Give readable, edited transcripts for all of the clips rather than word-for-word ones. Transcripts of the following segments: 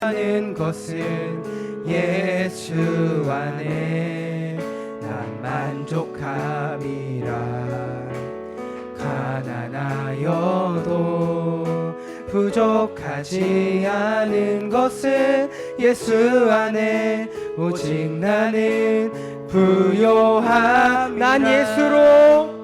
하는 것은 예수 안에 난 만족함이라. 가난하여도 부족하지 않은 것은 예수 안에 오직 나는 부요함. 난 예수로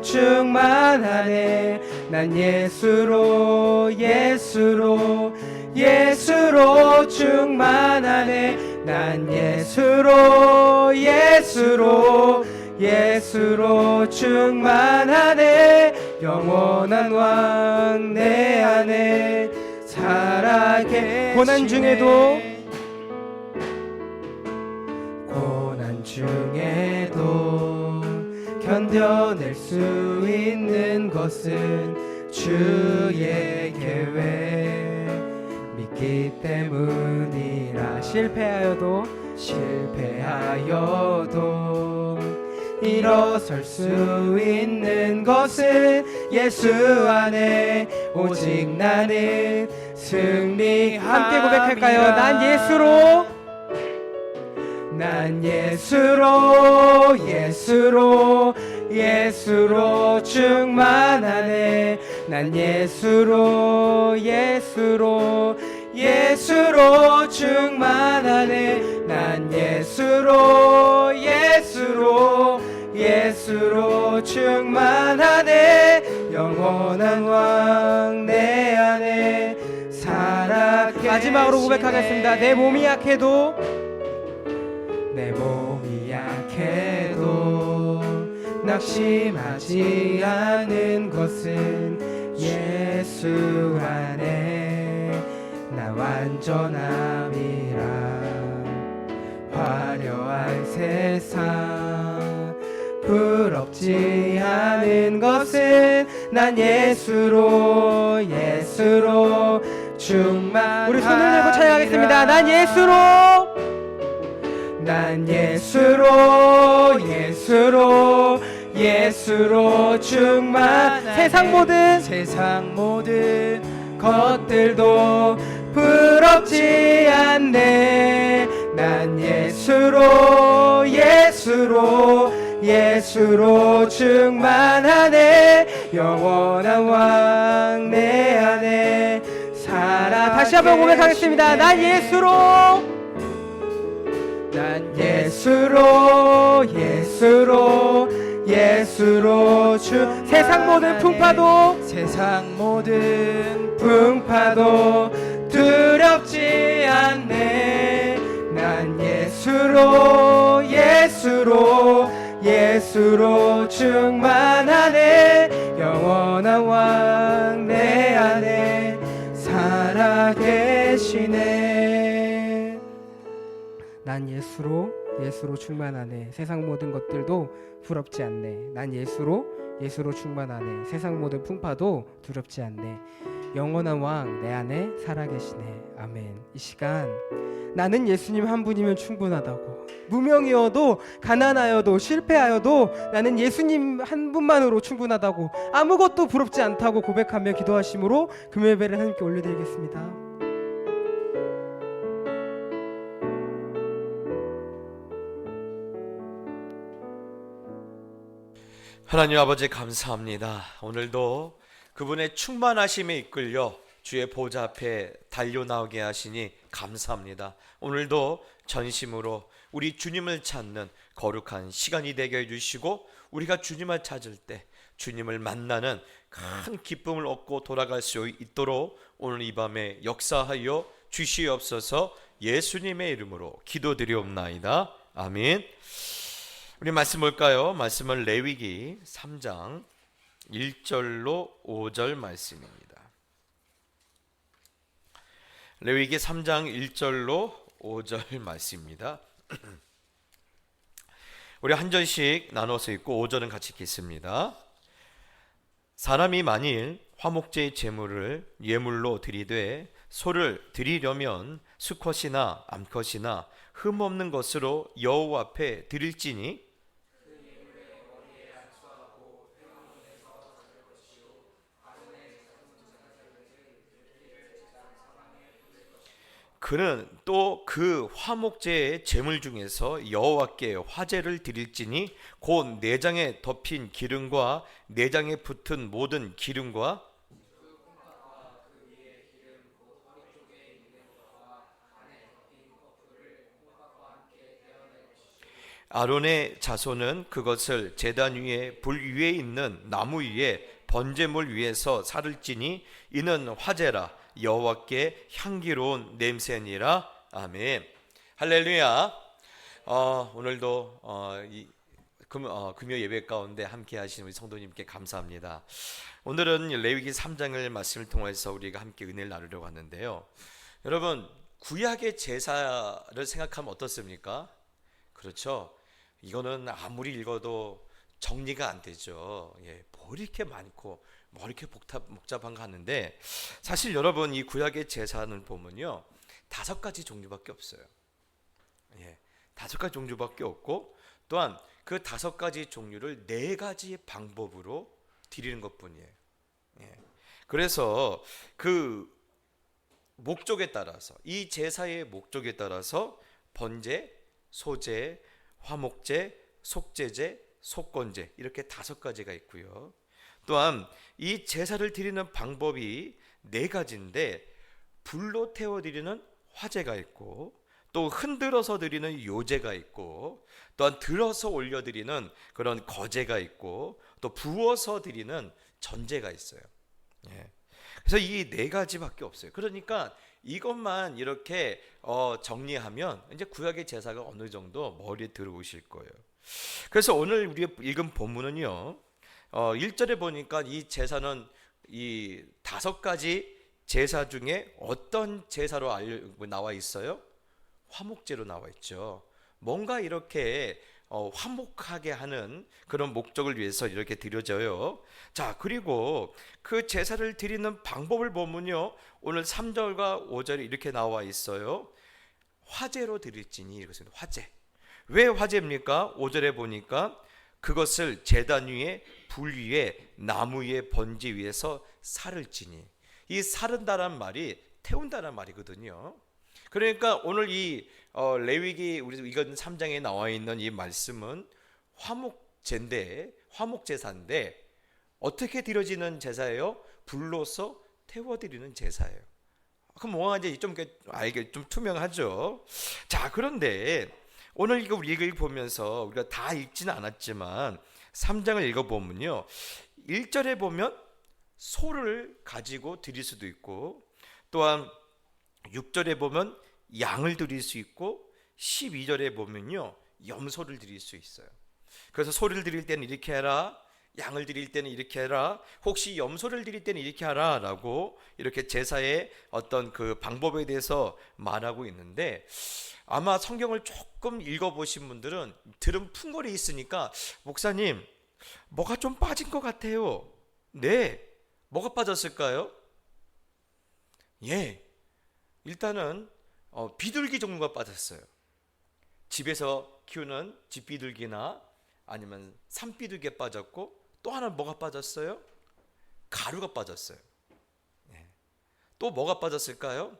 충만하네. 난 예수로 충만하네. 난 예수로 충만하네. 영원한 왕 내 안에 살아계시네. 고난 중에도 견뎌낼 수 있는 것은 주의 계획 믿기 때문이라. 실패하여도 일어설 수 있는 것은 예수 안에 오직 나는 승리함이라. 함께 고백할까요? 난 예수로 충만하네. 난 예수로 충만하네. 난 예수로 충만하네. 영원한 왕 내 안에 살아계시네. 마지막으로 고백하겠습니다. 내 몸이 약해도 낙심하지 않은 것은 예수 안에 나 완전함이라. 화려한 세상 부럽지 않은 것은 난 예수로 충만함이라. 우리 손을 들고 찬양하겠습니다. 난 예수로 충만. 세상 모든 것들도 부럽지 않네. 난 예수로 충만하네. 영원한 왕 내 안에 살아. 다시 한번 고백하겠습니다. 난 예수로 세상 모든 풍파도 두렵지 않네. 난 예수로 충만하네. 영원한 왕 내 안에 살아계시네. 난 예수로 충만하네. 세상 모든 것들도 부럽지 않네. 난 예수로 충만하네. 세상 모든 풍파도 두렵지 않네. 영원한 왕 내 안에 살아계시네. 아멘. 이 시간 나는 예수님 한 분이면 충분하다고, 무명이어도 가난하여도 실패하여도 나는 예수님 한 분만으로 충분하다고, 아무것도 부럽지 않다고 고백하며 기도하심으로 금요예배를 하나님께 올려드리겠습니다. 하나님 아버지 감사합니다. 오늘도 그분의 충만하심에 이끌려 주의 보좌 앞에 달려나오게 하시니 감사합니다. 오늘도 전심으로 우리 주님을 찾는 거룩한 시간이 되게 해주시고, 우리가 주님을 찾을 때 주님을 만나는 큰 기쁨을 얻고 돌아갈 수 있도록 오늘 이 밤에 역사하여 주시옵소서. 예수님의 이름으로 기도드리옵나이다. 아멘. 우리 말씀 볼까요? 말씀은 레위기 3장 1절로 5절 말씀입니다. 레위기 3장 1절로 5절 말씀입니다. 우리 한 절씩 나눠서 읽고 5절은 같이 읽겠습니다. 사람이 만일 화목제의 제물을 예물로 드리되 소를 드리려면 수컷이나 암컷이나 흠없는 것으로 여호와 앞에 드릴지니 그는 또 그 화목제의 제물 중에서 여호와께 화제를 드릴지니 곧 내장에 덮인 기름과 내장에 붙은 모든 기름과 아론의 자손은 그것을 제단 위에 불 위에 있는 나무 위에 번제물 위에서 살을 찌니 이는 화제라 여호와께 향기로운 냄새니라. 아멘. 할렐루야. 오늘도 금요 예배 가운데 함께 하신 우리 성도님께 감사합니다. 오늘은 레위기 3장을 말씀을 통해서 우리가 함께 은혜를 나누려고 하는데요. 여러분, 구약의 제사를 생각하면 어떻습니까? 그렇죠. 이거는 아무리 읽어도 정리가 안 되죠. 뭐 이렇게 많고 뭐 이렇게 복잡한가 하는데, 사실 여러분 이 구약의 제사는 보면요 5가지 종류밖에 없어요. 5가지 종류밖에 없고, 또한 그 5가지 종류를 4가지 방법으로 드리는 것뿐이에요. 그래서 그 목적에 따라서, 이 제사의 목적에 따라서 번제, 소제, 화목제, 속제제, 속건제, 이렇게 5가지가 있고요. 또한 이 제사를 드리는 방법이 4가지인데, 불로 태워 드리는 화제가 있고, 또 흔들어서 드리는 요제가 있고, 또한 들어서 올려 드리는 그런 거제가 있고, 또 부어서 드리는 전제가 있어요. 그래서 이 4가지밖에 없어요. 그러니까 이것만 이렇게 정리하면 이제 구약의 제사가 어느 정도 머리에 들어오실 거예요. 그래서 오늘 우리가 읽은 본문은요, 1절에 보니까 이 제사는 이 5가지 제사 중에 어떤 제사로 나와 있어요? 화목제로 나와 있죠. 뭔가 이렇게 화목하게 하는 그런 목적을 위해서 이렇게 드려져요. 자, 그리고 그 제사를 드리는 방법을 보면요, 오늘 3절과 5절에 이렇게 나와 있어요. 화제로 드릴지니, 이것은 화제. 왜 화제입니까? 5절에 보니까 그것을 제단 위에 불 위에 나무 위에 번지 위에서 살을 찌니, 이 살은다란 말이 태운다란 말이거든요. 그러니까 오늘 이 레위기 우리 이건 3장에 나와 있는 이 말씀은 화목제사인데 어떻게 드려지는 제사예요? 불로서 태워드리는 제사예요. 그럼 뭐가 이제 좀 알게 좀 투명하죠. 자, 그런데 오늘 이거 우리가 보면서 우리가 다 읽지는 않았지만 3장을 읽어보면요, 1절에 보면 소를 가지고 드릴 수도 있고, 또한 6절에 보면 양을 드릴 수 있고, 12절에 보면요 염소를 드릴 수 있어요. 그래서 소를 드릴 때는 이렇게 해라, 양을 드릴 때는 이렇게 해라, 혹시 염소를 드릴 때는 이렇게 하라 라고 이렇게 제사의 어떤 그 방법에 대해서 말하고 있는데, 아마 성경을 조금 읽어보신 분들은 들은 풍월이 있으니까, 목사님 뭐가 좀 빠진 것 같아요. 네, 뭐가 빠졌을까요? 일단은 비둘기 종류가 빠졌어요. 집에서 키우는 집비둘기나 아니면 산비둘기가 빠졌고, 또 하나 뭐가 빠졌어요? 가루가 빠졌어요. 또 뭐가 빠졌을까요?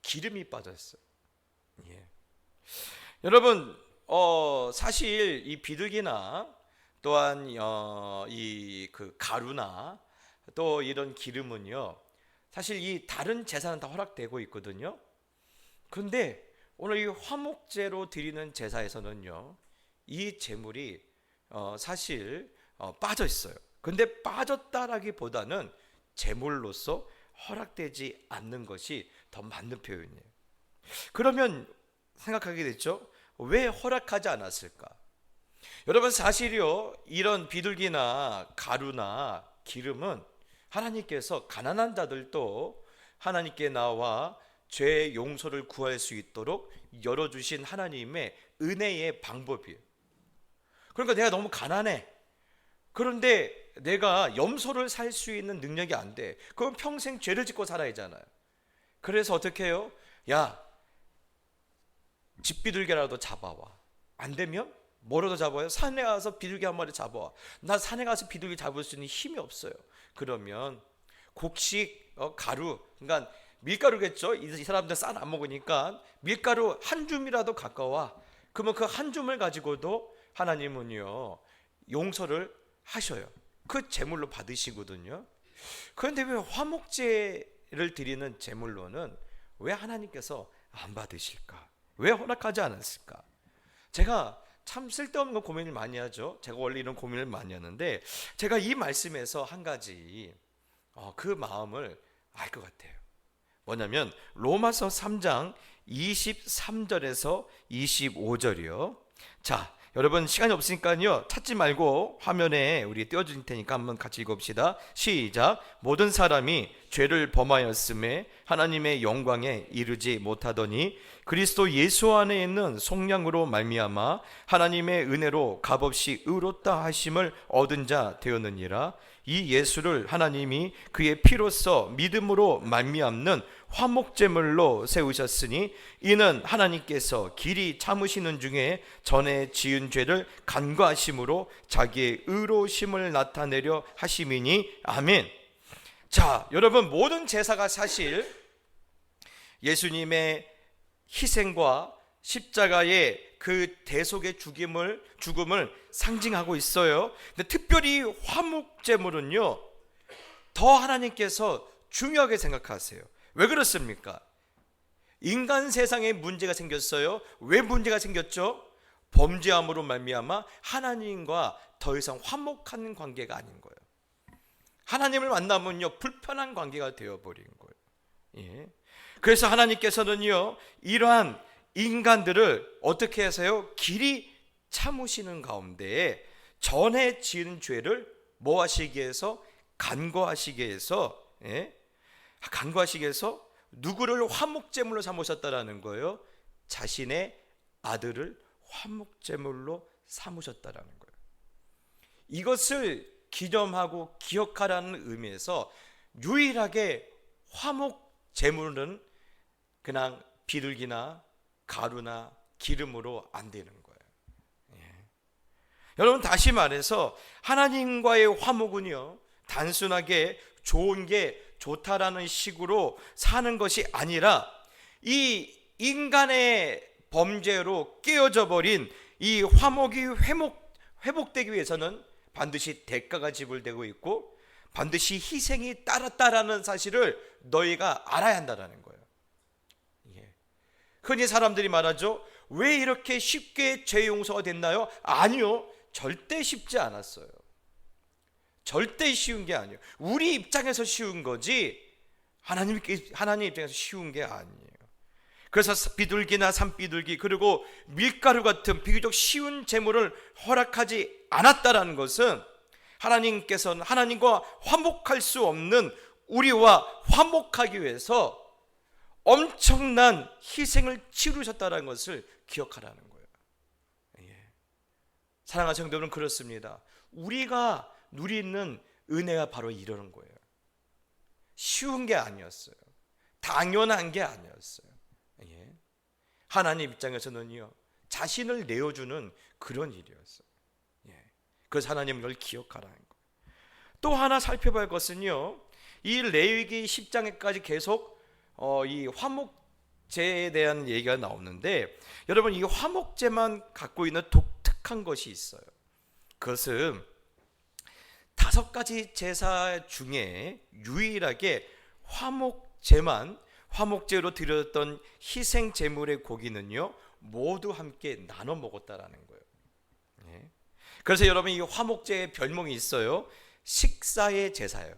기름이 빠졌어요. 여러분, 사실 이 비둘기나 또한 이 그 가루나 또 이런 기름은요, 사실 이 다른 제사는 다 허락되고 있거든요. 그런데 오늘 이 화목제로 드리는 제사에서는요, 이 제물이 사실 빠져 있어요. 근데 빠졌다라기보다는 제물로서 허락되지 않는 것이 더 맞는 표현이에요. 그러면 생각하게 됐죠. 왜 허락하지 않았을까? 여러분, 사실요, 이런 비둘기나 가루나 기름은 하나님께서 가난한 자들도 하나님께 나와 죄의 용서를 구할 수 있도록 열어주신 하나님의 은혜의 방법이에요. 그러니까 내가 너무 가난해, 그런데 내가 염소를 살 수 있는 능력이 안 돼, 그럼 평생 죄를 짓고 살아야 하잖아요. 그래서 어떻게 해요? 야, 집비둘기라도 잡아와. 안 되면 뭐라도 잡아요? 산에 가서 비둘기 한 마리 잡아와. 나 산에 가서 비둘기 잡을 수 있는 힘이 없어요. 그러면 곡식 가루, 그러니까 밀가루겠죠. 이 사람들 쌀 안 먹으니까 밀가루 한 줌이라도 가까워. 그러면 그 한 줌을 가지고도 하나님은요 용서를 하셔요. 그 제물로 받으시거든요. 그런데 왜 화목제를 드리는 제물로는 왜 하나님께서 안 받으실까? 왜 허락하지 않았을까? 제가 참 쓸데없는 거 고민을 많이 하죠. 제가 원래 이런 고민을 많이 하는데 제가 이 말씀에서 한 가지 그 마음을 알 것 같아요. 뭐냐면 로마서 3장 23절에서 25절이요. 자, 여러분 시간이 없으니까요 찾지 말고 화면에 우리 띄워줄 테니까 한번 같이 읽어봅시다. 시작. 모든 사람이 죄를 범하였음에 하나님의 영광에 이르지 못하더니 그리스도 예수 안에 있는 속량으로 말미암아 하나님의 은혜로 값없이 의롭다 하심을 얻은 자 되었느니라. 이 예수를 하나님이 그의 피로써 믿음으로 말미암는 화목제물로 세우셨으니 이는 하나님께서 길이 참으시는 중에 전에 지은 죄를 간과하심으로 자기의 의로우심을 나타내려 하심이니 아멘. 자, 여러분 모든 제사가 사실 예수님의 희생과 십자가의 그 대속의 죽음을 상징하고 있어요. 근데 특별히 화목제물은요 더 하나님께서 중요하게 생각하세요. 왜 그렇습니까? 인간 세상에 문제가 생겼어요. 왜 문제가 생겼죠? 범죄함으로 말미암아 하나님과 더 이상 화목한 관계가 아닌 거예요. 하나님을 만나면요 불편한 관계가 되어버린 거예요. 예. 그래서 하나님께서는요 이러한 인간들을 어떻게 하세요? 길이 참으시는 가운데 전에 지은 죄를 뭐 하시기 위해서? 간과하시기 위해서, 간과하시기 위해서 누구를 화목제물로 삼으셨다라는 거예요? 자신의 아들을 화목제물로 삼으셨다라는 거예요. 이것을 기념하고 기억하라는 의미에서 유일하게 화목제물은 그냥 비둘기나 가루나 기름으로 안 되는 거예요. 여러분 다시 말해서 하나님과의 화목은요 단순하게 좋은 게 좋다라는 식으로 사는 것이 아니라 이 인간의 범죄로 깨어져 버린 이 화목이 회복되기 위해서는 반드시 대가가 지불되고 있고 반드시 희생이 따랐다라는 사실을 너희가 알아야 한다는 거예요. 흔히 사람들이 말하죠. 왜 이렇게 쉽게 죄 용서가 됐나요? 아니요, 절대 쉽지 않았어요. 절대 쉬운 게 아니에요. 우리 입장에서 쉬운 거지 하나님 입장에서 쉬운 게 아니에요. 그래서 비둘기나 산비둘기 그리고 밀가루 같은 비교적 쉬운 제물을 허락하지 않았다라는 것은 하나님께서는 하나님과 화목할 수 없는 우리와 화목하기 위해서 엄청난 희생을 치르셨다는 것을 기억하라는 거예요. 사랑하는 성도 여러분, 그렇습니다. 우리가 누리는 은혜가 바로 이러는 거예요. 쉬운 게 아니었어요. 당연한 게 아니었어요. 하나님 입장에서는요 자신을 내어주는 그런 일이었어요. 그래서 하나님은 이걸 기억하라는 거예요. 또 하나 살펴봐야 할 것은요 이 레위기 10장에까지 계속 이 화목제에 대한 얘기가 나오는데 여러분 이 화목제만 갖고 있는 독특한 것이 있어요. 그것은 5가지 제사 중에 유일하게 화목제로 드렸던 희생 제물의 고기는요 모두 함께 나눠 먹었다라는 거예요. 그래서 여러분 이 화목제의 별명이 있어요. 식사의 제사예요.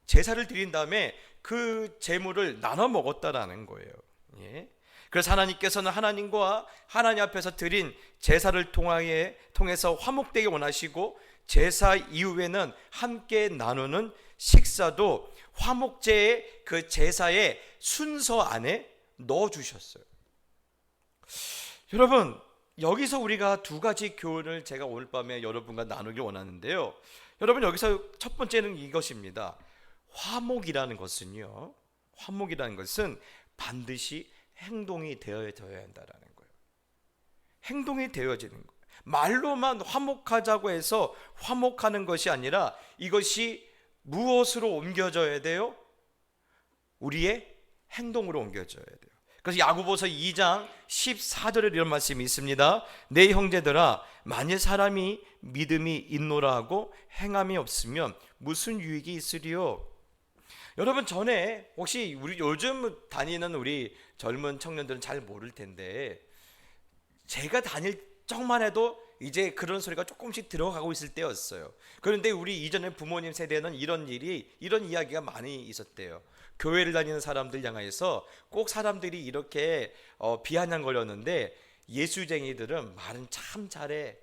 제사를 드린 다음에 그 제물을 나눠 먹었다라는 거예요. 그래서 하나님께서는 하나님과 하나님 앞에서 드린 제사를 통해서 화목되게 원하시고 제사 이후에는 함께 나누는 식사도 화목제의 그 제사의 순서 안에 넣어주셨어요. 여러분 여기서 우리가 2가지 교훈을 제가 오늘 밤에 여러분과 나누길 원하는데요. 여러분 여기서 첫 번째는 이것입니다. 화목이라는 것은 반드시 행동이 되어져야 한다는 거예요. 행동이 되어지는 거예요. 말로만 화목하자고 해서 화목하는 것이 아니라 이것이 무엇으로 옮겨져야 돼요? 우리의 행동으로 옮겨져야 돼요. 그래서 야고보서 2장 14절에 이런 말씀이 있습니다. 내 형제들아, 만일 사람이 믿음이 있노라 하고 행함이 없으면 무슨 유익이 있으리요? 여러분, 전에 혹시 우리 요즘 다니는 우리 젊은 청년들은 잘 모를 텐데, 제가 다닐 적만 해도 이제 그런 소리가 조금씩 들어가고 있을 때였어요. 그런데 우리 이전에 부모님 세대는 이런 이야기가 많이 있었대요. 교회를 다니는 사람들 향해서 꼭 사람들이 이렇게 비아냥거렸는데, 예수쟁이들은 말은 참 잘해.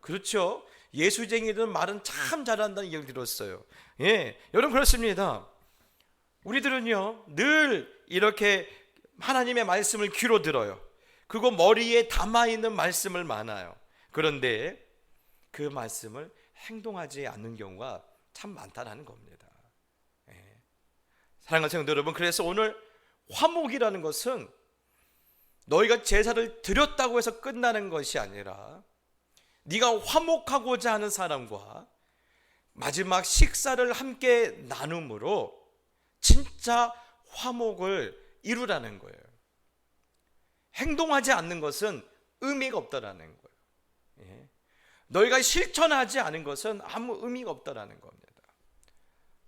그렇죠? 예수쟁이들은 말은 참 잘한다는 얘기를 들었어요. 예, 여러분, 그렇습니다. 우리들은요 늘 이렇게 하나님의 말씀을 귀로 들어요. 그거 머리에 담아있는 말씀을 많아요. 그런데 그 말씀을 행동하지 않는 경우가 참 많다는 겁니다. 예. 사랑하는 성도 여러분, 그래서 오늘 화목이라는 것은 너희가 제사를 드렸다고 해서 끝나는 것이 아니라, 네가 화목하고자 하는 사람과 마지막 식사를 함께 나눔으로 진짜 화목을 이루라는 거예요. 행동하지 않는 것은 의미가 없다라는 거예요. 예. 너희가 실천하지 않은 것은 아무 의미가 없다라는 겁니다.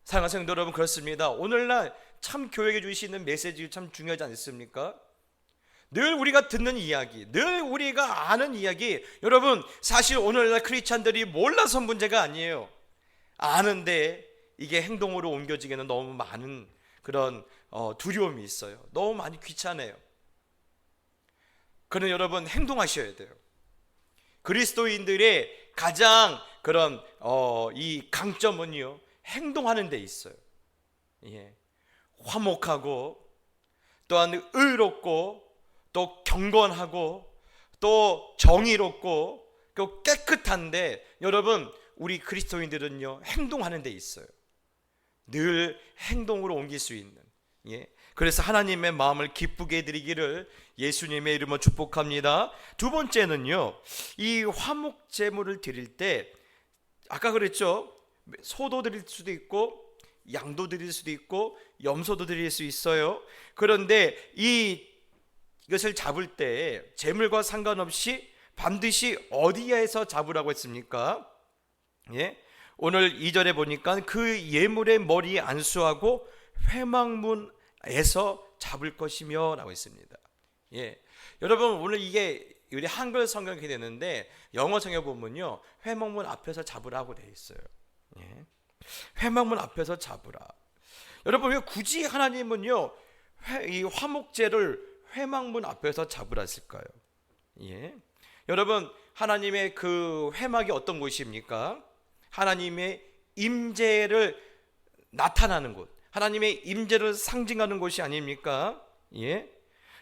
사랑하는 성도 여러분, 그렇습니다. 오늘날 참 교회에 주시는 메시지 참 중요하지 않습니까? 늘 우리가 듣는 이야기, 늘 우리가 아는 이야기, 여러분, 사실 오늘날 크리스찬들이 몰라서 문제가 아니에요. 아는데 이게 행동으로 옮겨지기에는 너무 많은 그런 두려움이 있어요. 너무 많이 귀찮아요. 그러나 여러분, 행동하셔야 돼요. 그리스도인들의 가장 그런 이 강점은요, 행동하는 데 있어요. 예. 화목하고, 또한 의롭고, 또 경건하고, 또 정의롭고, 또 깨끗한데, 여러분, 우리 그리스도인들은요 행동하는 데 있어요. 늘 행동으로 옮길 수 있는. 예. 그래서 하나님의 마음을 기쁘게 해드리기를 예수님의 이름으로 축복합니다. 두 번째는요, 이 화목 제물을 드릴 때 아까 그랬죠, 소도 드릴 수도 있고 양도 드릴 수도 있고 염소도 드릴 수 있어요. 그런데 이것을 잡을 때 제물과 상관없이 반드시 어디에서 잡으라고 했습니까? 예? 오늘 2절에 보니까 그 예물의 머리에 안수하고 회막문에서 잡을 것이며 라고 했습니다. 예. 여러분, 오늘 이게 우리 한글 성경이 되는데 영어 성경 보면요, 회막문 앞에서 잡으라고 되어 있어요. 예. 회막문 앞에서 잡으라. 여러분, 왜 굳이 하나님은요 이 화목제를 회막문 앞에서 잡으라 했을까요? 예. 여러분, 하나님의 그 회막이 어떤 곳입니까? 하나님의 임재를 나타나는 곳, 하나님의 임재를 상징하는 곳이 아닙니까? 예.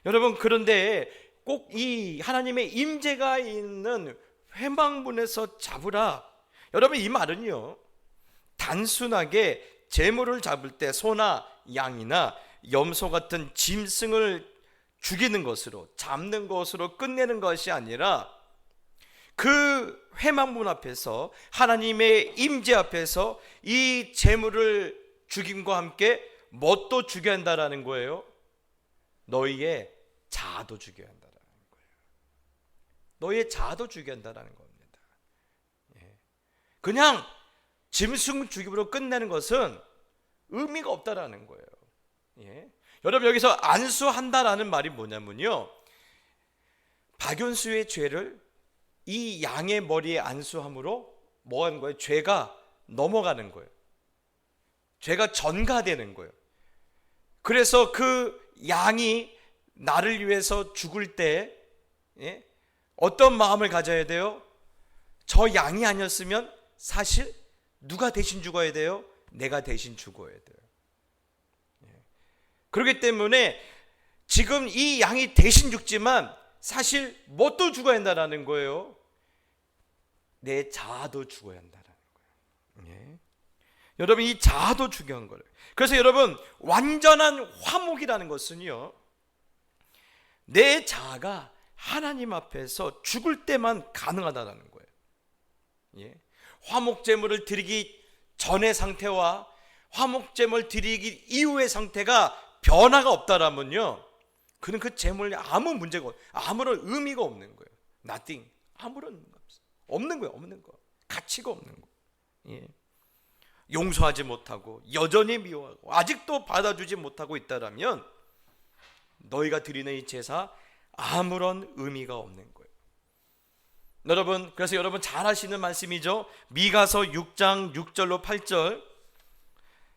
여러분, 그런데 꼭 이 하나님의 임재가 있는 회막문에서 잡으라. 여러분, 이 말은요 단순하게 제물을 잡을 때 소나 양이나 염소 같은 짐승을 죽이는 것으로, 잡는 것으로 끝내는 것이 아니라, 그 회막문 앞에서 하나님의 임재 앞에서 이 제물을 죽임과 함께 뭣도 죽여야 한다라는 거예요? 너희의 자아도 죽여야 한다라는 거예요. 너희의 자아도 죽여야 한다라는 겁니다. 예. 그냥 짐승 죽임으로 끝내는 것은 의미가 없다라는 거예요. 예. 여러분, 여기서 안수한다라는 말이 뭐냐면요, 박연수의 죄를 이 양의 머리에 안수함으로 뭐 하는 거예요? 죄가 넘어가는 거예요. 죄가 전가되는 거예요. 그래서 그 양이 나를 위해서 죽을 때 어떤 마음을 가져야 돼요? 저 양이 아니었으면 사실 누가 대신 죽어야 돼요? 내가 대신 죽어야 돼요. 그렇기 때문에 지금 이 양이 대신 죽지만 사실 뭣도 죽어야 한다는 거예요? 내 자아도 죽어야 한다는 거예요. 예. 여러분, 이 자아도 중요한 거예요. 그래서 여러분, 완전한 화목이라는 것은요, 내 자아가 하나님 앞에서 죽을 때만 가능하다는 거예요. 예. 화목 제물을 드리기 전의 상태와 화목제물 드리기 이후의 상태가 변화가 없다라면요, 그는 그 제물에 아무 문제가 아무런 의미가 없는 거예요. nothing. 아무런 의미가 없는 거예요. 없는 거. 가치가 없는 거. 예. 용서하지 못하고 여전히 미워하고 아직도 받아주지 못하고 있다라면 너희가 드리는 이 제사 아무런 의미가 없는 거예요. 여러분, 그래서 여러분 잘 아시는 말씀이죠. 미가서 6장 6절로 8절.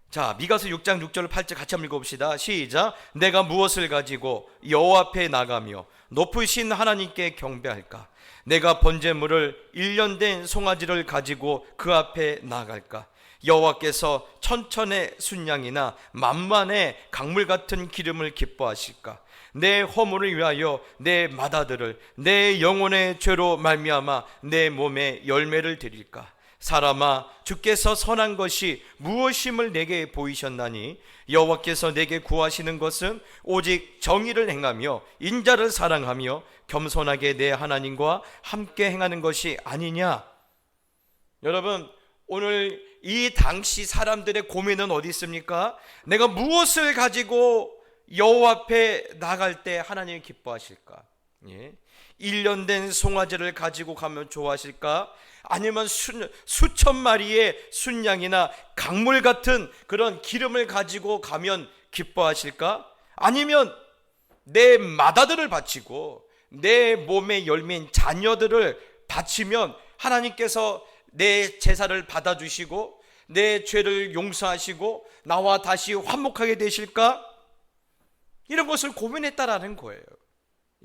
자, 미가서 6장 6절로 8절 같이 한번 읽어봅시다. 시작. 내가 무엇을 가지고 여호와 앞에 나가며 높으신 하나님께 경배할까? 내가 번제물을 1년 된 송아지를 가지고 그 앞에 나갈까? 여호와께서 천천의 순양이나 만만의 강물 같은 기름을 기뻐하실까? 내 허물을 위하여 내 맏아들을 내 영혼의 죄로 말미암아 내 몸에 열매를 드릴까? 사람아, 주께서 선한 것이 무엇임을 내게 보이셨나니 여호와께서 내게 구하시는 것은 오직 정의를 행하며 인자를 사랑하며 겸손하게 내 하나님과 함께 행하는 것이 아니냐. 여러분, 오늘 이 당시 사람들의 고민은 어디 있습니까? 내가 무엇을 가지고 여호와 앞에 나갈 때 하나님이 기뻐하실까? 예. 1년 된 송아지를 가지고 가면 좋아하실까? 아니면 수천 마리의 순양이나 강물 같은 그런 기름을 가지고 가면 기뻐하실까? 아니면 내 맏아들을 바치고 내 몸의 열매인 자녀들을 바치면 하나님께서 내 제사를 받아주시고 내 죄를 용서하시고 나와 다시 화목하게 되실까? 이런 것을 고민했다라는 거예요.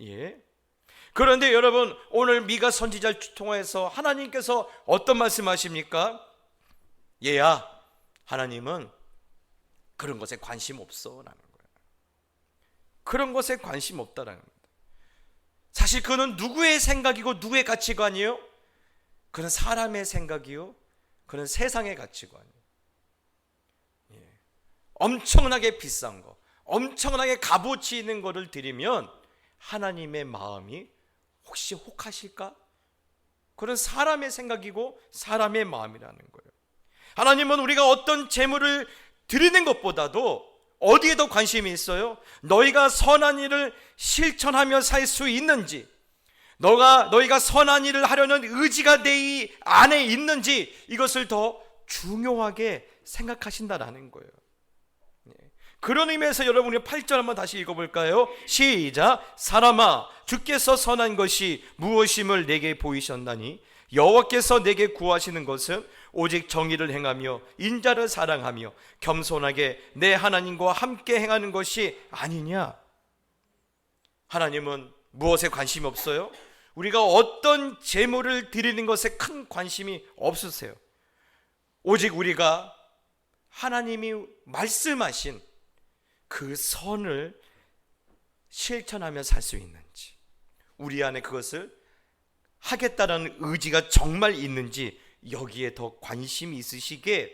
예. 그런데 여러분, 오늘 미가 선지자를 통해서 하나님께서 어떤 말씀하십니까? 얘야, 하나님은 그런 것에 관심 없어 라는 거예요. 그런 것에 관심 없다라는 겁니다. 사실 그는 누구의 생각이고 누구의 가치관이요? 그는 사람의 생각이요, 그는 세상의 가치관이요. 예. 엄청나게 비싼 거, 엄청나게 값어치 있는 거를 드리면 하나님의 마음이 혹시 혹하실까? 그런 사람의 생각이고 사람의 마음이라는 거예요. 하나님은 우리가 어떤 재물을 드리는 것보다도 어디에 더 관심이 있어요? 너희가 선한 일을 실천하며 살 수 있는지, 너희가 선한 일을 하려는 의지가 내 안에 있는지, 이것을 더 중요하게 생각하신다라는 거예요. 그런 의미에서 여러분, 우리 8절 한번 다시 읽어볼까요? 시작. 사람아, 주께서 선한 것이 무엇임을 내게 보이셨나니 여호와께서 내게 구하시는 것은 오직 정의를 행하며 인자를 사랑하며 겸손하게 내 하나님과 함께 행하는 것이 아니냐. 하나님은 무엇에 관심이 없어요? 우리가 어떤 제물을 드리는 것에 큰 관심이 없으세요. 오직 우리가 하나님이 말씀하신 그 선을 실천하며 살 수 있는지, 우리 안에 그것을 하겠다라는 의지가 정말 있는지, 여기에 더 관심이 있으시게,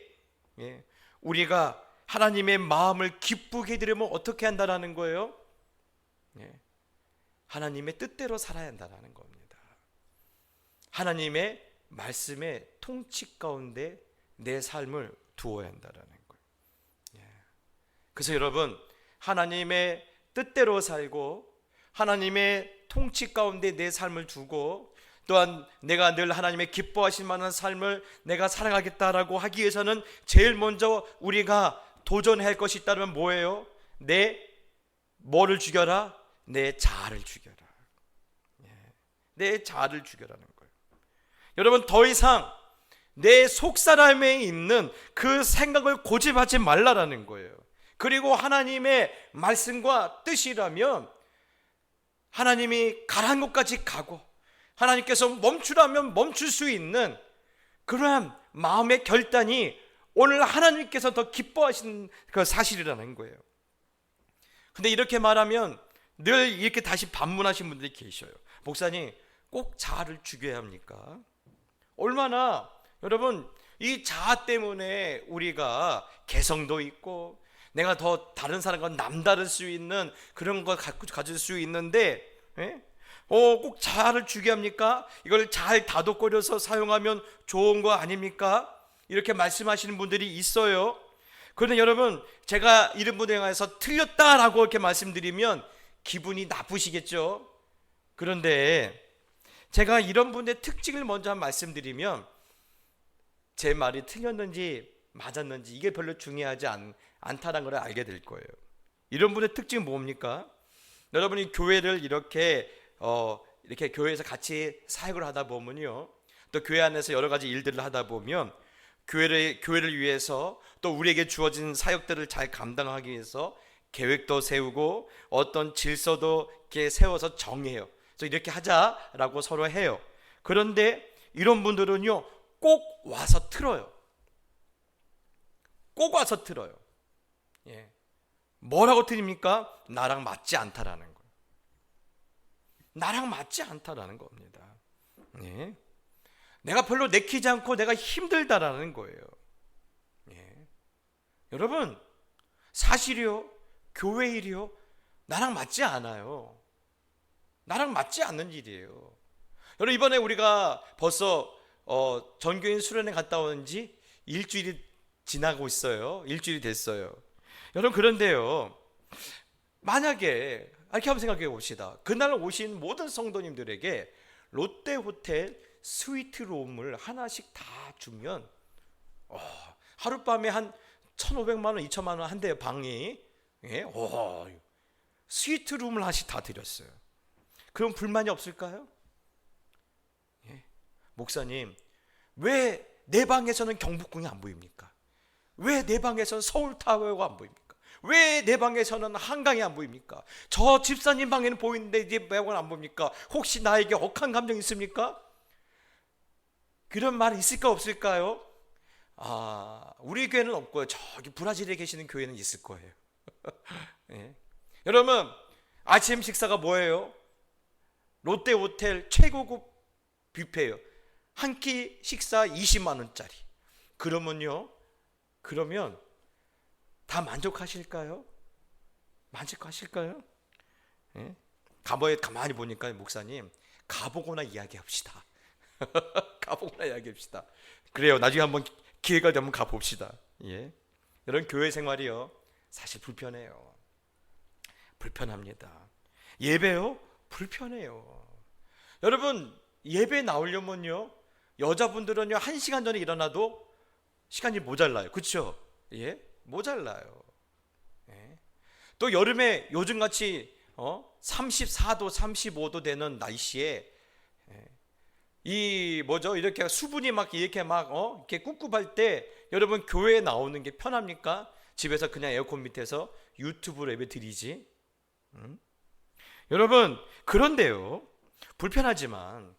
우리가 하나님의 마음을 기쁘게 드리면 어떻게 한다라는 거예요? 하나님의 뜻대로 살아야 한다라는 겁니다. 하나님의 말씀의 통치 가운데 내 삶을 두어야 한다라는 거예요. 그래서 여러분, 하나님의 뜻대로 살고 하나님의 통치 가운데 내 삶을 두고, 또한 내가 늘 하나님의 기뻐하실 만한 삶을 내가 살아가겠다라고 하기 위해서는 제일 먼저 우리가 도전해야 할 것이 있다면 뭐예요? 뭐를 죽여라? 내 자아를 죽여라. 내 자아를 죽여라는 거예요. 여러분, 더 이상 내 속사람에 있는 그 생각을 고집하지 말라라는 거예요. 그리고 하나님의 말씀과 뜻이라면 하나님이 가라는 곳까지 가고 하나님께서 멈추라면 멈출 수 있는 그러한 마음의 결단이 오늘 하나님께서 더 기뻐하시는 그 사실이라는 거예요. 근데 이렇게 말하면 늘 이렇게 다시 반문하신 분들이 계셔요. 목사님, 꼭 자아를 죽여야 합니까? 얼마나 여러분, 이 자아 때문에 우리가 개성도 있고 내가 더 다른 사람과 남다를 수 있는 그런 걸 가질 수 있는데, 꼭 자아를 죽여야 합니까? 이걸 잘 다독거려서 사용하면 좋은 거 아닙니까? 이렇게 말씀하시는 분들이 있어요. 그런데 여러분, 제가 이런 분에 대해서 틀렸다라고 이렇게 말씀드리면 기분이 나쁘시겠죠? 그런데 제가 이런 분의 특징을 먼저 말씀드리면 제 말이 틀렸는지 맞았는지 이게 별로 중요하지 않다는 걸 알게 될 거예요. 이런 분의 특징은 뭡니까? 여러분이 교회를 이렇게 교회에서 같이 사역을 하다 보면요, 또 교회 안에서 여러 가지 일들을 하다 보면 교회를 위해서 또 우리에게 주어진 사역들을 잘 감당하기 위해서 계획도 세우고 어떤 질서도 이렇게 세워서 정해요. 그래서 이렇게 하자라고 서로 해요. 그런데 이런 분들은요, 꼭 와서 틀어요. 꼭 와서 틀어요. 예. 뭐라고 틀립니까? 나랑 맞지 않다라는 거예요. 나랑 맞지 않다라는 겁니다. 예. 내가 별로 내키지 않고 내가 힘들다라는 거예요. 예. 여러분, 사실이요, 교회 일이요, 나랑 맞지 않아요. 나랑 맞지 않는 일이에요. 여러분, 이번에 우리가 벌써 전교인 수련회 갔다 온 지 일주일이 지나고 있어요. 일주일이 됐어요. 여러분, 그런데요, 만약에 이렇게 한번 생각해 봅시다. 그날 오신 모든 성도님들에게 롯데호텔 스위트룸을 하나씩 다 주면 하룻밤에 한 1,500만 원, 2천만 원 한대요, 방이. 예? 스위트룸을 하나씩 다 드렸어요. 그럼 불만이 없을까요? 예. 목사님, 왜 내 방에서는 경복궁이 안 보입니까? 왜 내 방에서는 서울타워가 안 보입니까? 왜 내 방에서는 한강이 안 보입니까? 저 집사님 방에는 보이는데 네 방은 안 보입니까? 혹시 나에게 억한 감정 있습니까? 그런 말 있을까 없을까요? 우리 교회는 없고요. 저기 브라질에 계시는 교회는 있을 거예요. 예. 여러분, 아침 식사가 뭐예요? 롯데호텔 최고급 뷔페예요. 한 끼 식사 20만 원짜리. 그러면 다 만족하실까요? 만족하실까요? 예? 가만히 보니까 목사님, 가보거나 이야기합시다. 가보거나 이야기합시다. 그래요. 나중에 한번 기회가 되면 가봅시다. 예. 이런 교회 생활이요, 사실 불편해요. 불편합니다. 예배요? 불편해요. 여러분, 예배 나오려면요, 여자분들은요 1시간 전에 일어나도 시간이 모자라요. 그렇죠? 예? 모자라요. 예. 또 여름에 요즘같이 34도 35도 되는 날씨에 이렇게 수분이 막 이렇게 이렇게 꿉꿉할 때 여러분, 교회에 나오는 게 편합니까? 집에서 그냥 에어컨 밑에서 유튜브 예배 드리지? 여러분, 그런데요, 불편하지만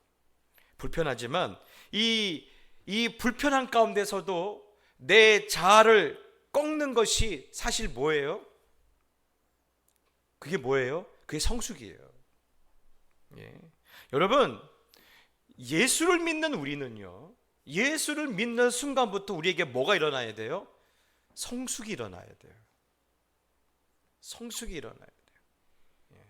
이 불편한 가운데서도 내 자아를 꺾는 것이 사실 뭐예요? 그게 뭐예요? 그게 성숙이에요. 예. 여러분, 예수를 믿는 우리는요, 예수를 믿는 순간부터 우리에게 뭐가 일어나야 돼요? 성숙이 일어나야 돼요. 성숙이 일어나야 돼요. 예.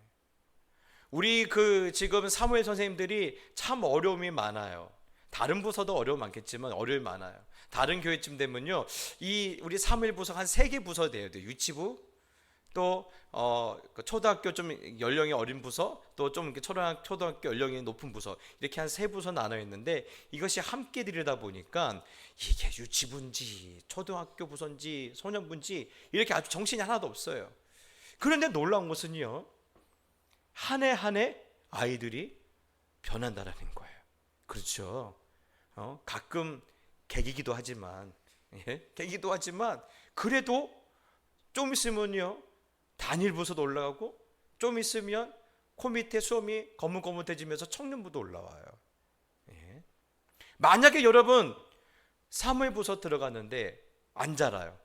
우리 지금 사무엘 선생님들이 참 어려움이 많아요. 다른 부서도 어려움 많겠지만 어려움이 많아요. 다른 교회쯤 되면요, 우리 사무엘 부서 한 3개 부서 돼야 돼요. 유치부, 또 초등학교 좀 연령이 어린 부서, 또 좀 초등학교 연령이 높은 부서, 이렇게 한 3부서 나눠 있는데 이것이 함께 들이다 보니까 이게 유치부인지 초등학교 부서인지 소년부인지 이렇게 아주 정신이 하나도 없어요. 그런데 놀라운 것은요, 한 해 한 해 아이들이 변한다라는 거예요. 그렇죠? 가끔 개기기도 하지만, 그래도 좀 있으면요, 단일 부서도 올라가고, 좀 있으면 코 밑에 수염이 거뭇거뭇해지면서 청년부도 올라와요. 예. 만약에 여러분 사무엘 부서 들어갔는데 안 자라요.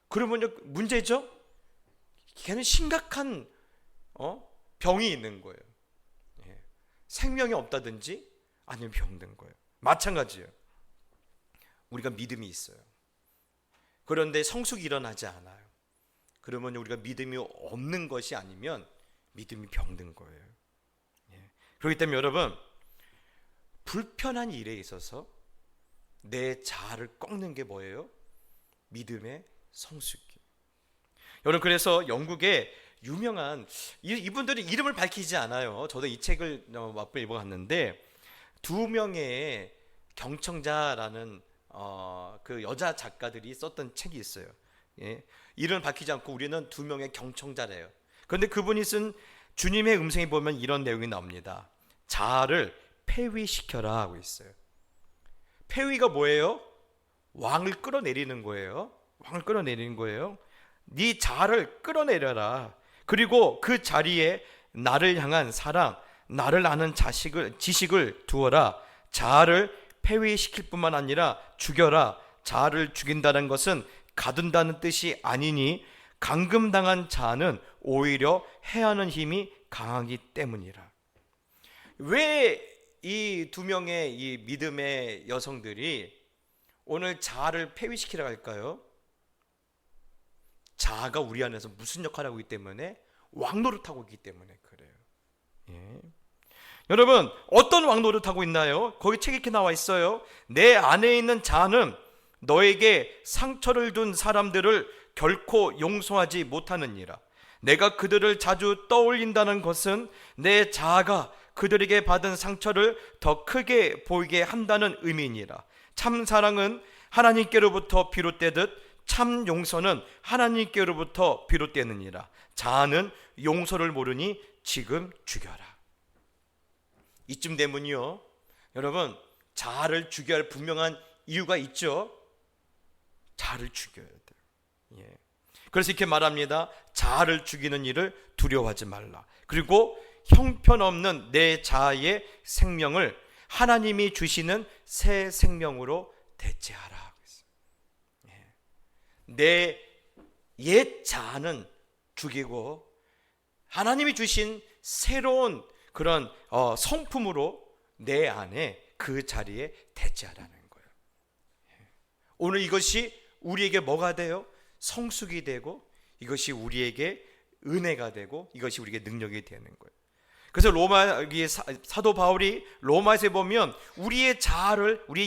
그러면요, 문제죠? 걔는 심각한 병이 있는 거예요. 예. 생명이 없다든지 아니면 병든 거예요. 마찬가지예요. 우리가 믿음이 있어요. 그런데 성숙이 일어나지 않아요. 그러면 우리가 믿음이 없는 것이 아니면 믿음이 병든 거예요. 예. 그렇기 때문에 여러분, 불편한 일에 있어서 내 자아를 꺾는 게 뭐예요? 믿음의 성숙이. 여러분, 그래서 영국의 유명한 이분들이 이름을 밝히지 않아요. 저도 이 책을 맛보고 읽어봤는데, 두 명의 경청자라는 그 여자 작가들이 썼던 책이 있어요. 예. 이름을 밝히지 않고 우리는 두 명의 경청자래요. 그런데 그분이 쓴 주님의 음성에 보면 이런 내용이 나옵니다. 자아를 폐위시켜라 하고 있어요. 폐위가 뭐예요? 왕을 끌어내리는 거예요. 왕을 끌어내리는 거예요. 네 자아를 끌어내려라. 그리고 그 자리에 나를 향한 사랑, 나를 아는 지식을 두어라. 자아를 폐위시킬 뿐만 아니라 죽여라. 자아를 죽인다는 것은 가둔다는 뜻이 아니니 감금당한 자아는 오히려 해하는 힘이 강하기 때문이라. 왜 이 두 명의 이 믿음의 여성들이 오늘 자아를 폐위시키라고 할까요? 자아가 우리 안에서 무슨 역할을 하고 있기 때문에, 왕노릇하고 있기 때문에 그래요. 예. 여러분, 어떤 왕노릇하고 있나요? 거기 책에 이렇게 나와 있어요. 내 안에 있는 자아는 너에게 상처를 준 사람들을 결코 용서하지 못하느니라. 내가 그들을 자주 떠올린다는 것은 내 자아가 그들에게 받은 상처를 더 크게 보이게 한다는 의미니라. 참 사랑은 하나님께로부터 비롯되듯 참 용서는 하나님께로부터 비롯되느니라. 자아는 용서를 모르니 지금 죽여라. 이쯤 되면요, 여러분, 자아를 죽여야 할 분명한 이유가 있죠. 자아를 죽여야 돼요. 예. 그래서 이렇게 말합니다. 자아를 죽이는 일을 두려워하지 말라. 그리고 형편없는 내 자아의 생명을 하나님이 주시는 새 생명으로 대체하라. 내 옛 자아는 죽이고 하나님이 주신 새로운 그런 성품으로 내 안에 그 자리에 대체하라는 거예요. 오늘 이것이 우리에게 뭐가 돼요? 성숙이 되고, 이것이 우리에게 은혜가 되고, 이것이 우리에게 능력이 되는 거예요. 그래서 사도 바울이 로마에서 보면 우리의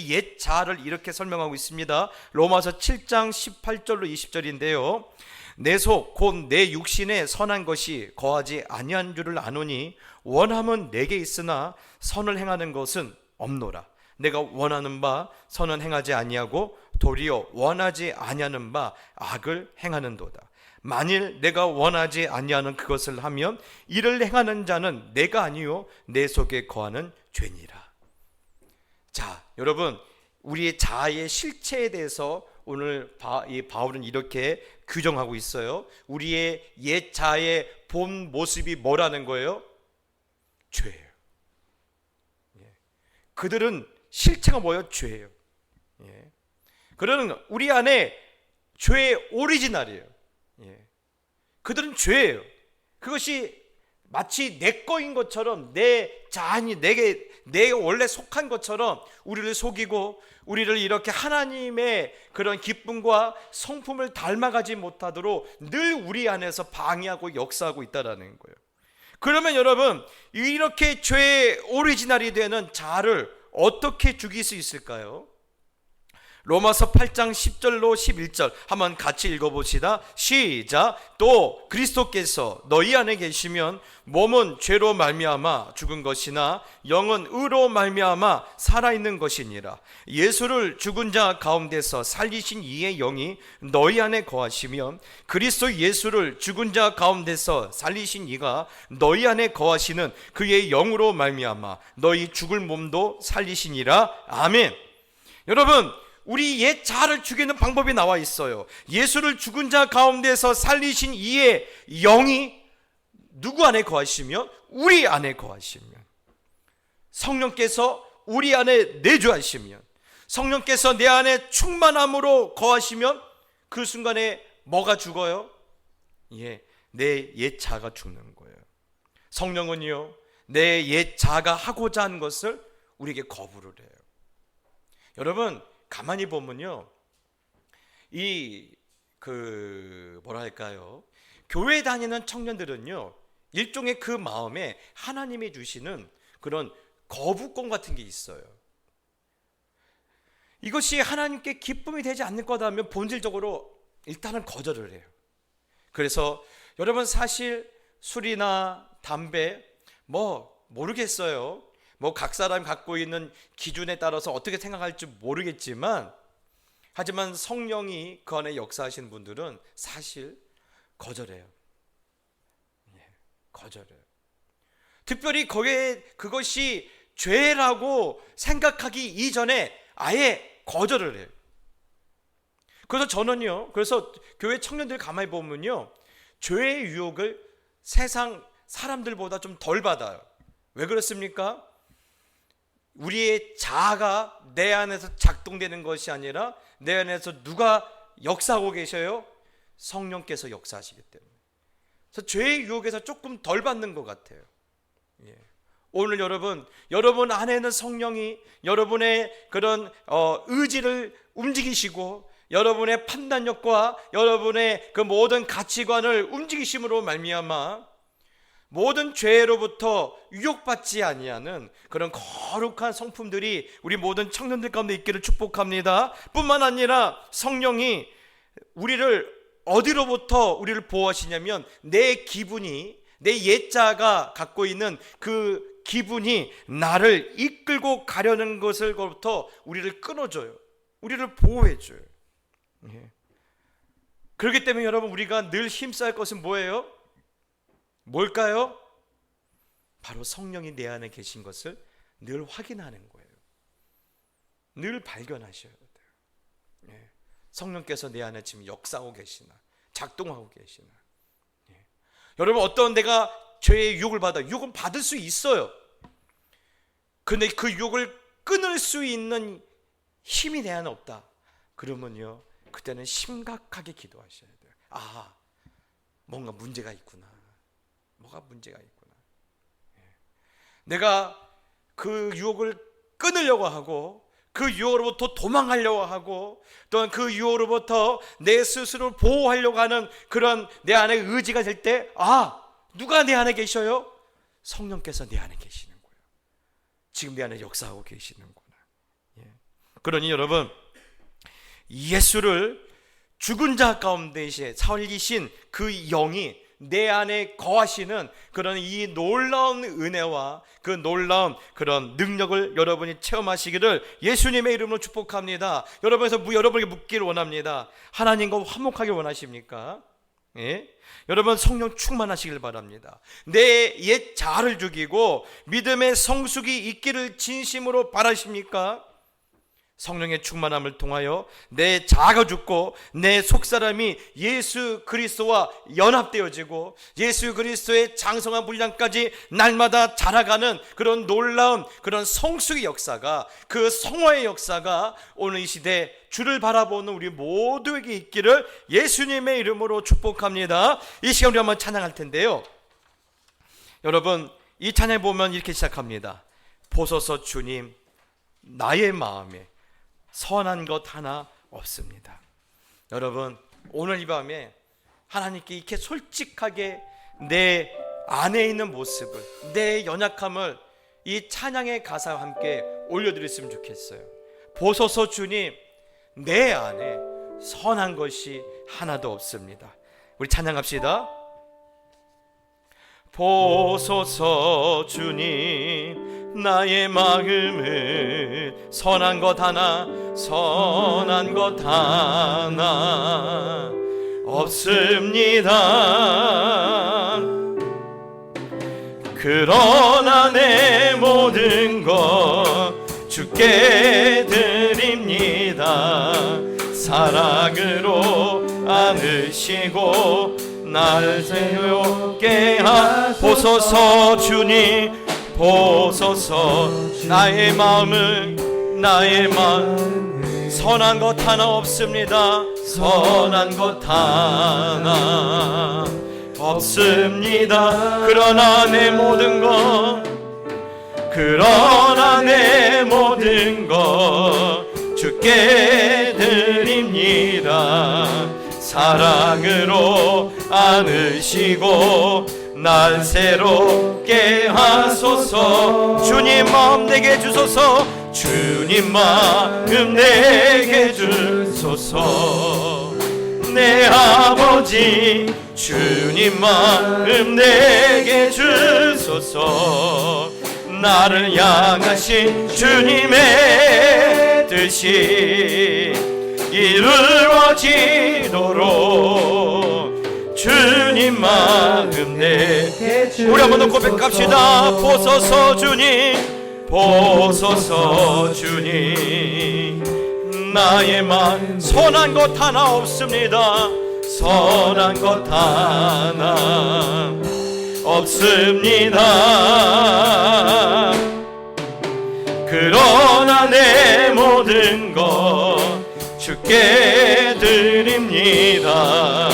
옛 자아를 이렇게 설명하고 있습니다. 로마서 7장 18절로 20절인데요. 내 속 곧 내 육신에 선한 것이 거하지 아니한 줄을 아노니 원함은 내게 있으나 선을 행하는 것은 없노라. 내가 원하는 바 선은 행하지 아니하고 도리어 원하지 아니하는 바 악을 행하는도다. 만일 내가 원하지 아니하는 그것을 하면 이를 행하는 자는 내가 아니요 내 속에 거하는 죄니라. 자, 여러분, 우리의 자아의 실체에 대해서 오늘 바울은 이렇게 규정하고 있어요. 우리의 옛 자아의 본 모습이 뭐라는 거예요? 죄예요. 그들은 실체가 뭐예요? 죄예요. 그들은 우리 안에 죄의 오리지널이에요. 그들은 죄예요. 그것이 마치 내 거인 것처럼, 내 자아니 내가 원래 속한 것처럼 우리를 속이고, 우리를 이렇게 하나님의 그런 기쁨과 성품을 닮아가지 못하도록 늘 우리 안에서 방해하고 역사하고 있다라는 거예요. 그러면 여러분, 이렇게 죄의 오리지널이 되는 자아를 어떻게 죽일 수 있을까요? 로마서 8장 10절로 11절 한번 같이 읽어봅시다. 시작. 또 그리스도께서 너희 안에 계시면 몸은 죄로 말미암아 죽은 것이나 영은 의로 말미암아 살아있는 것이니라. 예수를 죽은 자 가운데서 살리신 이의 영이 너희 안에 거하시면 그리스도 예수를 죽은 자 가운데서 살리신 이가 너희 안에 거하시는 그의 영으로 말미암아 너희 죽을 몸도 살리시니라. 아멘. 여러분, 우리 옛 자아를 죽이는 방법이 나와 있어요. 예수를 죽은 자 가운데서 살리신 이의 영이 누구 안에 거하시면? 우리 안에 거하시면, 성령께서 우리 안에 내주하시면, 성령께서 내 안에 충만함으로 거하시면 그 순간에 뭐가 죽어요? 내 옛 자아가 죽는 거예요. 성령은요, 내 옛 자아가 하고자 하는 것을 우리에게 거부를 해요. 여러분, 가만히 보면요, 교회 다니는 청년들은요, 일종의 그 마음에 하나님이 주시는 그런 거부권 같은 게 있어요. 이것이 하나님께 기쁨이 되지 않는 거다 하면 본질적으로 일단은 거절을 해요. 그래서 여러분 사실 술이나 담배 모르겠어요. 각 사람 갖고 있는 기준에 따라서 어떻게 생각할지 모르겠지만, 하지만 성령이 그 안에 역사하시는 분들은 사실 거절해요. 거절해요. 특별히 그것이 죄라고 생각하기 이전에 아예 거절을 해요. 그래서 저는요, 그래서 교회 청년들 가만히 보면요, 죄의 유혹을 세상 사람들보다 좀 덜 받아요. 왜 그렇습니까? 우리의 자아가 내 안에서 작동되는 것이 아니라 내 안에서 누가 역사하고 계셔요? 성령께서 역사하시기 때문에. 그래서 죄의 유혹에서 조금 덜 받는 것 같아요. 오늘 여러분 안에는 성령이 여러분의 그런 의지를 움직이시고, 여러분의 판단력과 여러분의 그 모든 가치관을 움직이심으로 말미암아 모든 죄로부터 유혹받지 아니하는 그런 거룩한 성품들이 우리 모든 청년들 가운데 있기를 축복합니다. 뿐만 아니라 성령이 어디로부터 우리를 보호하시냐면, 내 기분이, 내 옛자가 갖고 있는 그 기분이 나를 이끌고 가려는 것을로부터 우리를 끊어줘요. 우리를 보호해줘요. 그렇기 때문에 여러분, 우리가 늘 힘써야 할 것은 뭐예요? 뭘까요? 바로 성령이 내 안에 계신 것을 늘 확인하는 거예요. 늘 발견하셔야 돼요. 성령께서 내 안에 지금 역사하고 계시나, 작동하고 계시나. 여러분, 어떤 내가 죄의 유혹을 유혹은 받을 수 있어요. 근데 그 유혹을 끊을 수 있는 힘이 내 안에 없다. 그러면요, 그때는 심각하게 기도하셔야 돼요. 뭔가 문제가 있구나. 뭐가 문제가 있구나. 내가 그 유혹을 끊으려고 하고, 그 유혹으로부터 도망하려고 하고, 또한 그 유혹으로부터 내 스스로를 보호하려고 하는 그런 내 안에 의지가 될 때, 누가 내 안에 계셔요? 성령께서 내 안에 계시는 거예요. 지금 내 안에 역사하고 계시는구나. 그러니 여러분, 예수를 죽은 자 가운데 살리신 그 영이 내 안에 거하시는 그런 이 놀라운 은혜와 그 놀라운 그런 능력을 여러분이 체험하시기를 예수님의 이름으로 축복합니다. 여러분에게 묻기를 원합니다. 하나님과 화목하게 원하십니까? 여러분, 성령 충만하시길 바랍니다. 내 옛 자아를 죽이고 믿음의 성숙이 있기를 진심으로 바라십니까? 성령의 충만함을 통하여 내 자아가 죽고 내 속사람이 예수 그리스도와 연합되어지고 예수 그리스도의 장성한 분량까지 날마다 자라가는 그런 놀라운 그런 성숙의 역사가, 그 성화의 역사가 오늘 이 시대 주를 바라보는 우리 모두에게 있기를 예수님의 이름으로 축복합니다. 이 시간 우리 한번 찬양할 텐데요, 여러분, 이 찬양 보면 이렇게 시작합니다. 보소서 주님, 나의 마음에 선한 것 하나 없습니다. 여러분, 오늘 이 밤에 하나님께 이렇게 솔직하게 내 안에 있는 모습을, 내 연약함을 이 찬양의 가사와 함께 올려드렸으면 좋겠어요. 보소서 주님, 내 안에 선한 것이 하나도 없습니다. 우리 찬양합시다. 보소서 주님, 나의 마음을 선한 것 하나 없습니다. 그러나 내 모든 것 주께 드립니다. 사랑으로 안으시고 날 새롭게 하소서. 주님, 보소서 나의 마음 선한 것 하나 없습니다. 선한 것 하나 없습니다. 그러나 내 모든 것 주께 드립니다. 사랑으로 안으시고 날 새롭게 하소서. 주님 마음 내게 주소서. 주님 마음 내게 주소서. 내 아버지 주님 마음 내게 주소서. 나를 향하신 주님의 뜻이 이루어지도록 주님 마음 내게 주소서. 우리 한 번 더 고백합시다. 보소서 주님, 보소서 주님. 나의 마음 선한 것 하나 없습니다. 선한 것 하나 없습니다. 그러나 내 모든 것 주께 드립니다.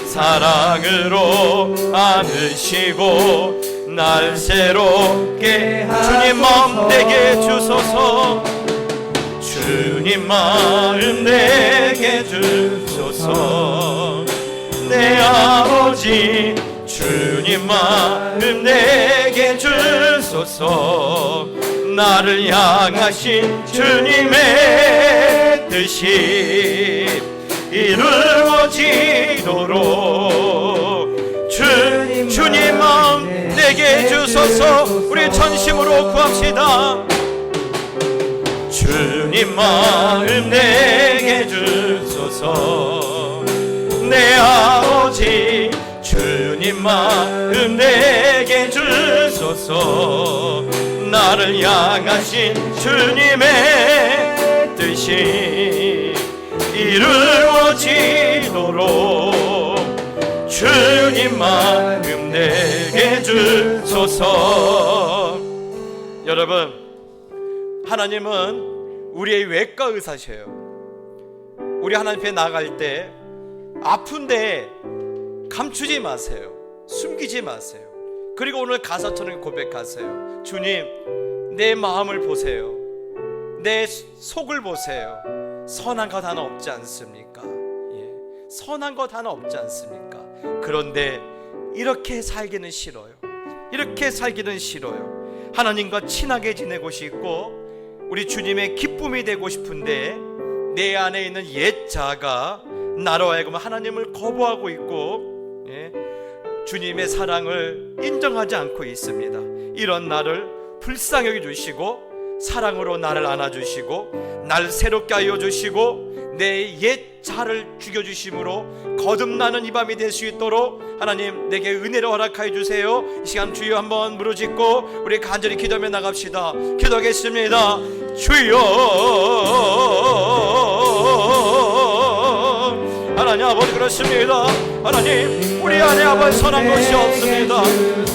사랑으로 안으시고 날 새롭게 주님 마음 내게 주소서. 주님 마음 내게 주소서. 내 아버지 주님 마음 내게 주소서. 나를 향하신 주님의 뜻이 이루어지도록 주님 마음 내게 주소서. 우리 전심으로 구합시다. 주님 마음 내게 주소서. 내 아버지 주님 마음 내게 주소서. 나를 향하신 주님의 뜻이 이루어지도록 주님 마음 내게 주소서. 여러분, 하나님은 우리의 외과 의사셔요. 우리 하나님 앞에 나갈 때 아픈데 감추지 마세요. 숨기지 마세요. 그리고 오늘 가사처럼 고백하세요. 주님, 내 마음을 보세요. 내 속을 보세요. 선한 것 하나 없지 않습니까? 예, 선한 것 하나 없지 않습니까? 그런데 이렇게 살기는 싫어요. 이렇게 살기는 싫어요. 하나님과 친하게 지내고 싶고 우리 주님의 기쁨이 되고 싶은데 내 안에 있는 옛 자가 나로 하여금 하나님을 거부하고 있고, 예, 주님의 사랑을 인정하지 않고 있습니다. 이런 나를 불쌍히 여겨주시고 사랑으로 나를 안아주시고 날 새롭게 하여 주시고 내 옛 자를 죽여주심으로 거듭나는 이 밤이 될 수 있도록 하나님 내게 은혜를 허락하여 주세요. 이 시간 주여 한번 무릎짓고 우리 간절히 기도하며 나갑시다. 기도하겠습니다. 주여, 하나님 아버지, 그렇습니다. 하나님, 우리 안에 아버지 선한 것이 없습니다.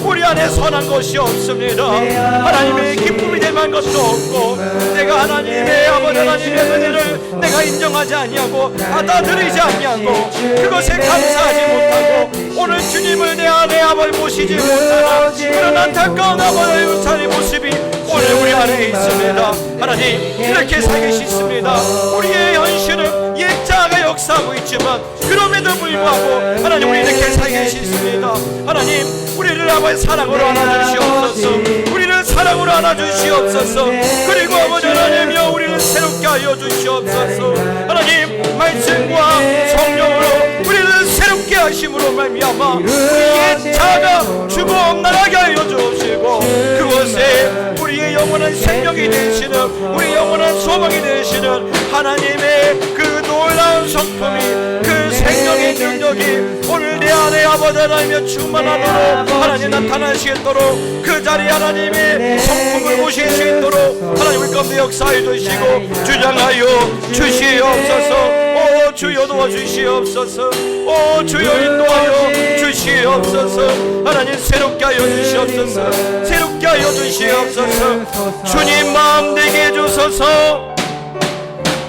우리 안에 선한 것이 없습니다. 하나님의 기쁨이 될 만한 것도 없고 내가 하나님의 아버지 하나님의 은혜를 내가 인정하지 아니하고 받아들이지 아니하고 그것에 감사하지 못하고 오늘 주님을 내 안에 아버지 모시지 못하는 그런 안타까운 아버지의 은찬의 모습이 오늘 우리 안에 있습니다. 하나님, 이렇게 살기 싫습니다. 우리의 현실은 옛자가 역사하고 있지만 그럼에도 불구하고 하나님, 우리 이렇게 살기 싫습니다. 하나님, 우리를 아버지 사랑으로 안아주시옵소서. 우리를 사랑으로 안아주시옵소서. 그리고 아버지 하나님이여 우리를 새롭게 하여 주시옵소서. 하나님, 말씀과 성령으로 우리를 새롭게 하심으로 말미암아 우리 옛자가 죽어 없나라게 하여 주옵시고 그곳에 우리의 영원한 생명이 되시는 우리 영원한 소망이 되시는 하나님의 그 놀라운 성품이 그 생명의 능력이 오늘 내 안에 아버지 하나님의 충만하도록 하나님 나타나시도록 그 자리에 하나님의 성품을 보실 수 있도록 하나님 우리 가운데 역사해 주시고 주장하여 주시옵소서. 오 주여 도와주시옵소서. 오 주여 인도하여 주시옵소서. 하나님 새롭게 하여 주시옵소서. 새롭게 하여 주시옵소서. 주님 마음 내게 주소서.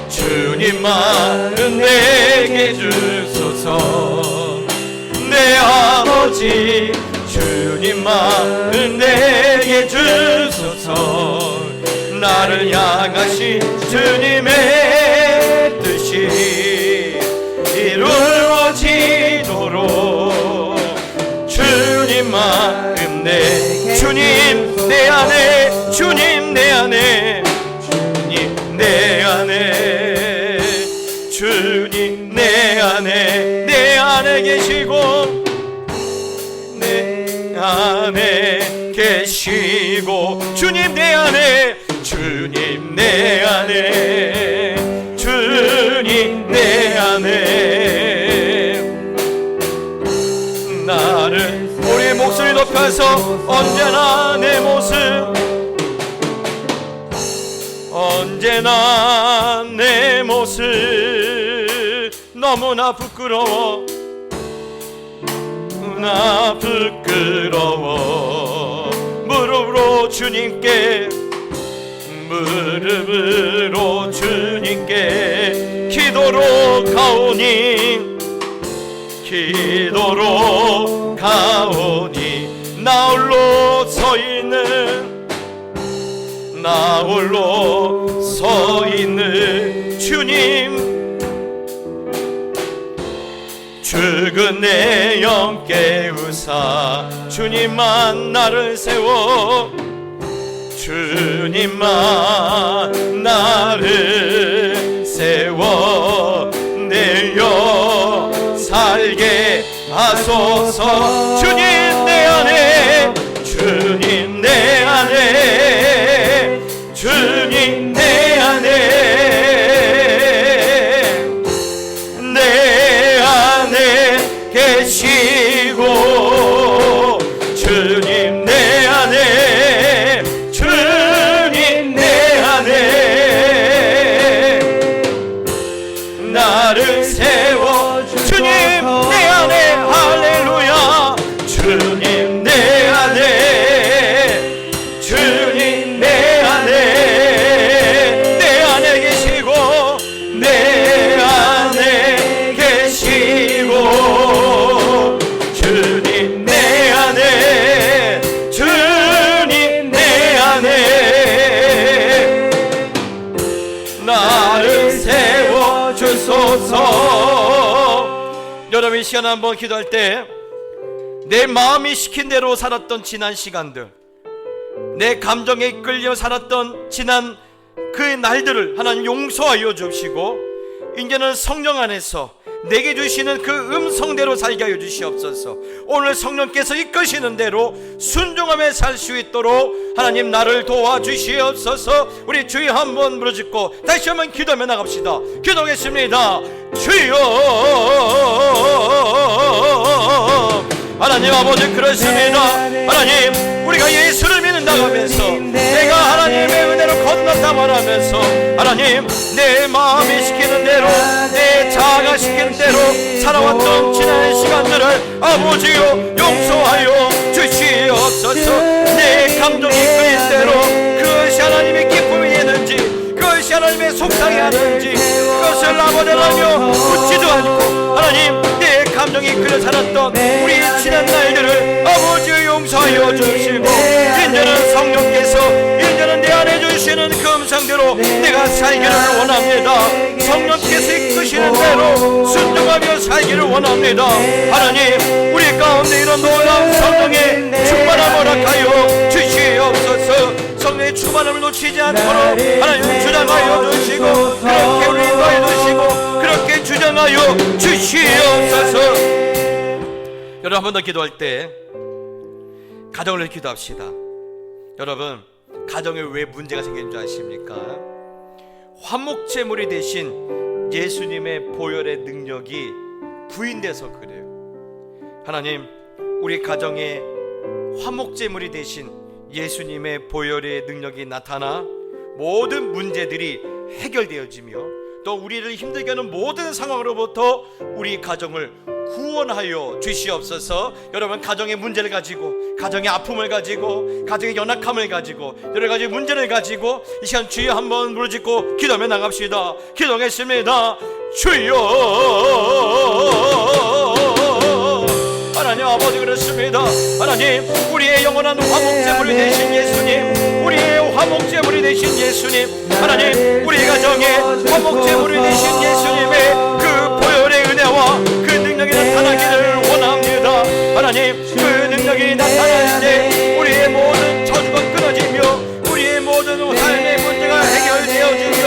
주님 마음 내게 주소서. 내 아버지 주님 마음 내게 주소서. 나를 향하신 주님의 뜻이 이루어지도록 주님 마음 내 주님 내 안에 주님 내 안에 주님 내 안에 주님 내 안에 안에 계시고 주님 내 안에 주님 내 안에 주님 내 안에 나를 우리 목소리 높여서 언제나 내 모습 언제나 내 모습 너무나 부끄러워 나 부끄러워 무릎으로 주님께 무릎으로 주님께 기도로 가오니 기도로 가오니 나 홀로 서 있는 나 홀로 서 있는 주님 죽은 내 영 깨우사 주님만 나를 세워 주님만 나를 세워 내려 살게 하소서 주님 내 안에 주님 내 안에 주님 내 안에 내 안에 계시고 주님 내 안에 주님 내 안에 나를 세워 주님 내 안에 할렐루야 주님 내 안에 주님 내 안에 계시고 내 안에 계시고 주님 내 안에 주님 내 안에 나를 세워 주소서. 여러분 이 시간 한번 기도할 때 내 마음이 시킨 대로 살았던 지난 시간들 내 감정에 이끌려 살았던 지난 그 날들을 하나님 용서하여 주시고 이제는 성령 안에서 내게 주시는 그 음성대로 살게 하여 주시옵소서. 오늘 성령께서 이끄시는 대로 순종하며 살 수 있도록 하나님 나를 도와주시옵소서. 우리 주여 한번 부르짖고 다시 한번 기도하며 나갑시다. 기도하겠습니다. 주여 하나님 아버지 그렇습니다. 하나님 우리가 예수를 믿는다고 하면서 내가 하나님의 은혜로 건넜다 말하면서 하나님 내 마음이 시키는 대로 내 자아가 시키는 대로 살아왔던 지난 시간들을 아버지요 용서하여 주시옵소서. 내 감정이 끌린 대로 그것이 하나님의 기쁨이 되는지 그것이 하나님의 속상해 하는지 그것을 아버지 하나님 묻지도 않고 하나님 내 감정이 끌려 살았던 우리 지난 날들을 아버지 용서하여 주시고 이제는 성령께서 이제는 내 안에 주시는 그 음성대로 내가 살기를 원합니다. 성령께서 이끄시는 대로 순종하며 살기를 원합니다. 하나님 우리 가운데 이런 놀라운 성령의 충만함을 허락하여 주시옵소서. 성령의 충만함을 놓치지 않도록 하나님 주장하여 주시고 그렇게 우리 인도해 주시고 그렇게 주장하여 주시옵소서. 여러분 한 번 더 기도할 때 가정을 위해 기도합시다. 여러분 가정에 왜 문제가 생기는 줄 아십니까? 화목제물이 되신 예수님의 보혈의 능력이 부인돼서 그래요. 하나님 우리 가정에 화목제물이 되신 예수님의 보혈의 능력이 나타나 모든 문제들이 해결되어지며 또 우리를 힘들게 하는 모든 상황으로부터 우리 가정을 구원하여 주시옵소서. 여러분 가정의 문제를 가지고 가정의 아픔을 가지고 가정의 연약함을 가지고 여러 가지 문제를 가지고 이 시간 주여 한번 부르짖고 기도하며 나갑시다. 기도하겠습니다. 주여 하나님 아버지 그렇습니다. 하나님 우리의 영원한 화목제물이 되신 예수님 우리의 화목제물이 되신 예수님 하나님 우리 가정에 화목제물이 되신 예수님의 그 보혈의 은혜와 그 능력이 나타나기를 원합니다. 하나님 그 능력이 나타날 때 우리의 모든 저주가 끊어지며 우리의 모든 삶의 문제가 해결되어지며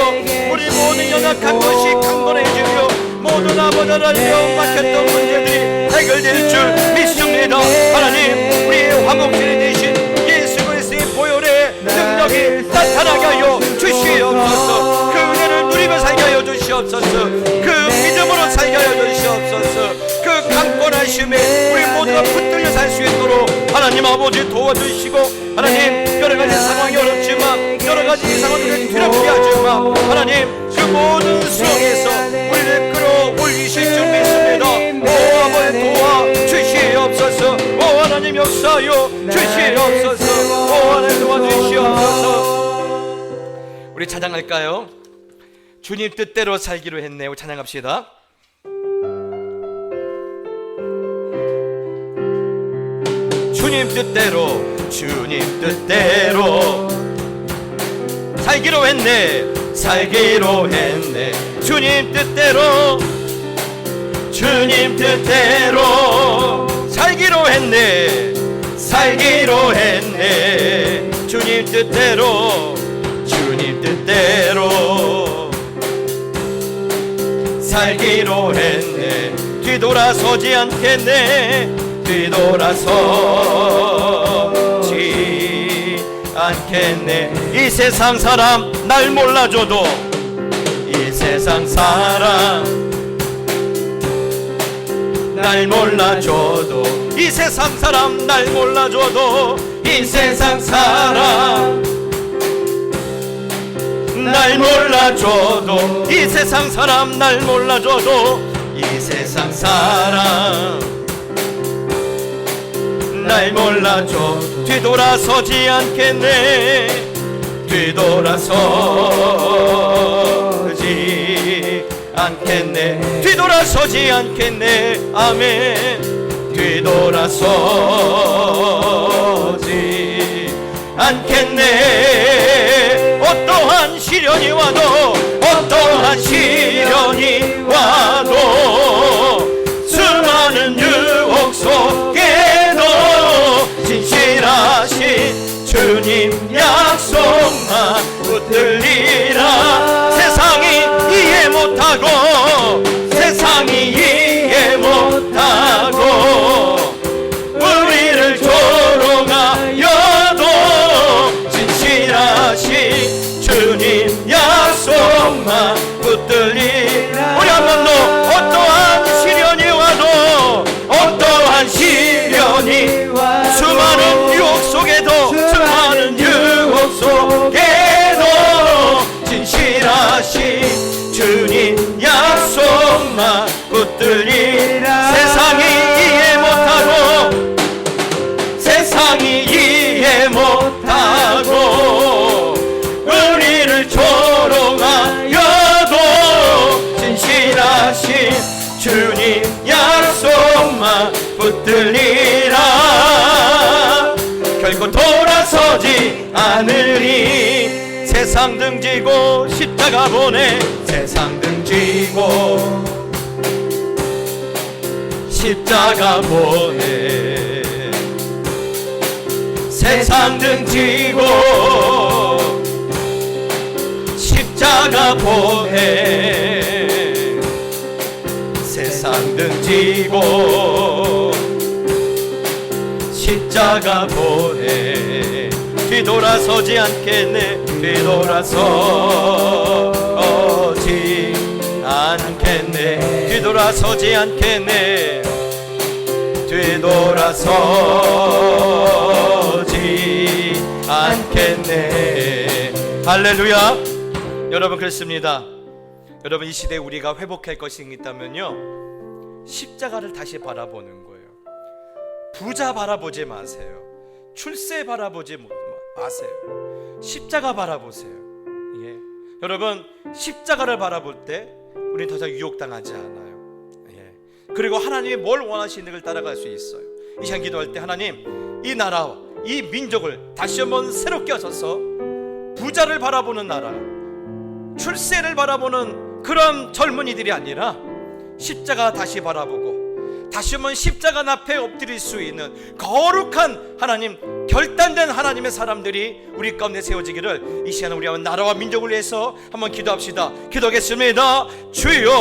우리 모든 연약한 것이 강건해지며 모든 아버지 하나님 막혔던 문제들이 해결될 줄 믿습니다. 기도합니다. 하나님, 우리의 화목제를 대신 예수 그리스도의 보혈의 능력이 나타나게 하여 주시옵소서. 그 은혜를 누리며 살게 하여 주시옵소서. 그 믿음으로 살게 하여 주시옵소서. 그 강권하심에 우리 모두가 붙들려 살 수 있도록 하나님 아버지 도와주시고, 하나님, 여러가지 상황이 어렵지만, 여러가지 상황들을 두렵게 하지만, 하나님 그 모든 수렁에서 우리를 끌어올리실 줄 믿습니다. 오 아버지 도와주시옵소서. 오 하나님 역사하여 주시옵소서. 오 하나님 도와주시옵소서. 우리 찬양할까요? 주님 뜻대로 살기로 했네. 우리 찬양합시다. 주님 뜻대로, 주님 뜻대로 살기로 했네, 살기로 했네. 주님 뜻대로, 주님 뜻대로 살기로 했네, 살기로 했네. 주님 뜻대로, 주님 뜻대로 살기로 했네. 뒤돌아서지 않겠네, 뒤돌아서지 않겠네. 이 세상 사람 날 몰라줘도, 이 세상 사람 날 몰라줘도, 이 세상 사람 날 몰라줘도, 이 세상 사람 날 몰라줘도, 이 세상 사람 날 몰라줘도, 이 세상 사람 날 몰라줘. 뒤돌아서지 않겠네, 뒤돌아서지 않겠네, 뒤돌아서지 않겠네. 아멘. 뒤돌아서지 않겠네. 어떠한 시련이 와도, 어떠한 시련이 와도, 수많은 유혹 속에도 진실하신 주님 약속만 붙들리라. 세상이 이해 못하고, 세상이 이해 못하고 우리를 조롱하여도 진실하신 주님 약속만 붙들리라. 우리 한 번 더. 어떠한 시련이 와도, 어떠한 시련이 와도, 수많은 유혹 속에도, 수많은 유혹 속에도 진실하신 주님 약속만 붙들리라. 세상이 이해 못하고, 세상이 이해 못하고 우리를 조롱하여도 진실하신 주님 약속만 붙들리라. 결코 돌아서지 않으리. 세상 등지고 십자가 보내, 세상 등지고 십자가 보내, 세상 등지고 십자가 보내, 세상 등지고 십자가 보내. 뒤돌아서지 않겠네, 뒤돌아서지 않겠네, 뒤돌아서지 않겠네, 뒤돌아서지 않겠네. 할렐루야. 여러분 그렇습니다. 여러분 이 시대에 우리가 회복할 것이 있다면요, 십자가를 다시 바라보는 거예요. 부자 바라보지 마세요. 출세 바라보지 마세요. 십자가 바라보세요. 예. 여러분 십자가를 바라볼 때 우리는 더 이상 유혹당하지 않아요. 예. 그리고 하나님이 뭘 원하시는 걸 따라갈 수 있어요. 이 시간 기도할 때 하나님, 이 나라와 이 민족을 다시 한번 새롭게 하셔서 부자를 바라보는 나라, 출세를 바라보는 그런 젊은이들이 아니라 십자가 다시 바라보고 다시 한번 십자가 앞에 엎드릴 수 있는 거룩한 하나님, 결단된 하나님의 사람들이 우리 가운데 세워지기를 이 시간에 우리 한번 나라와 민족을 위해서 한번 기도합시다. 기도하겠습니다. 주여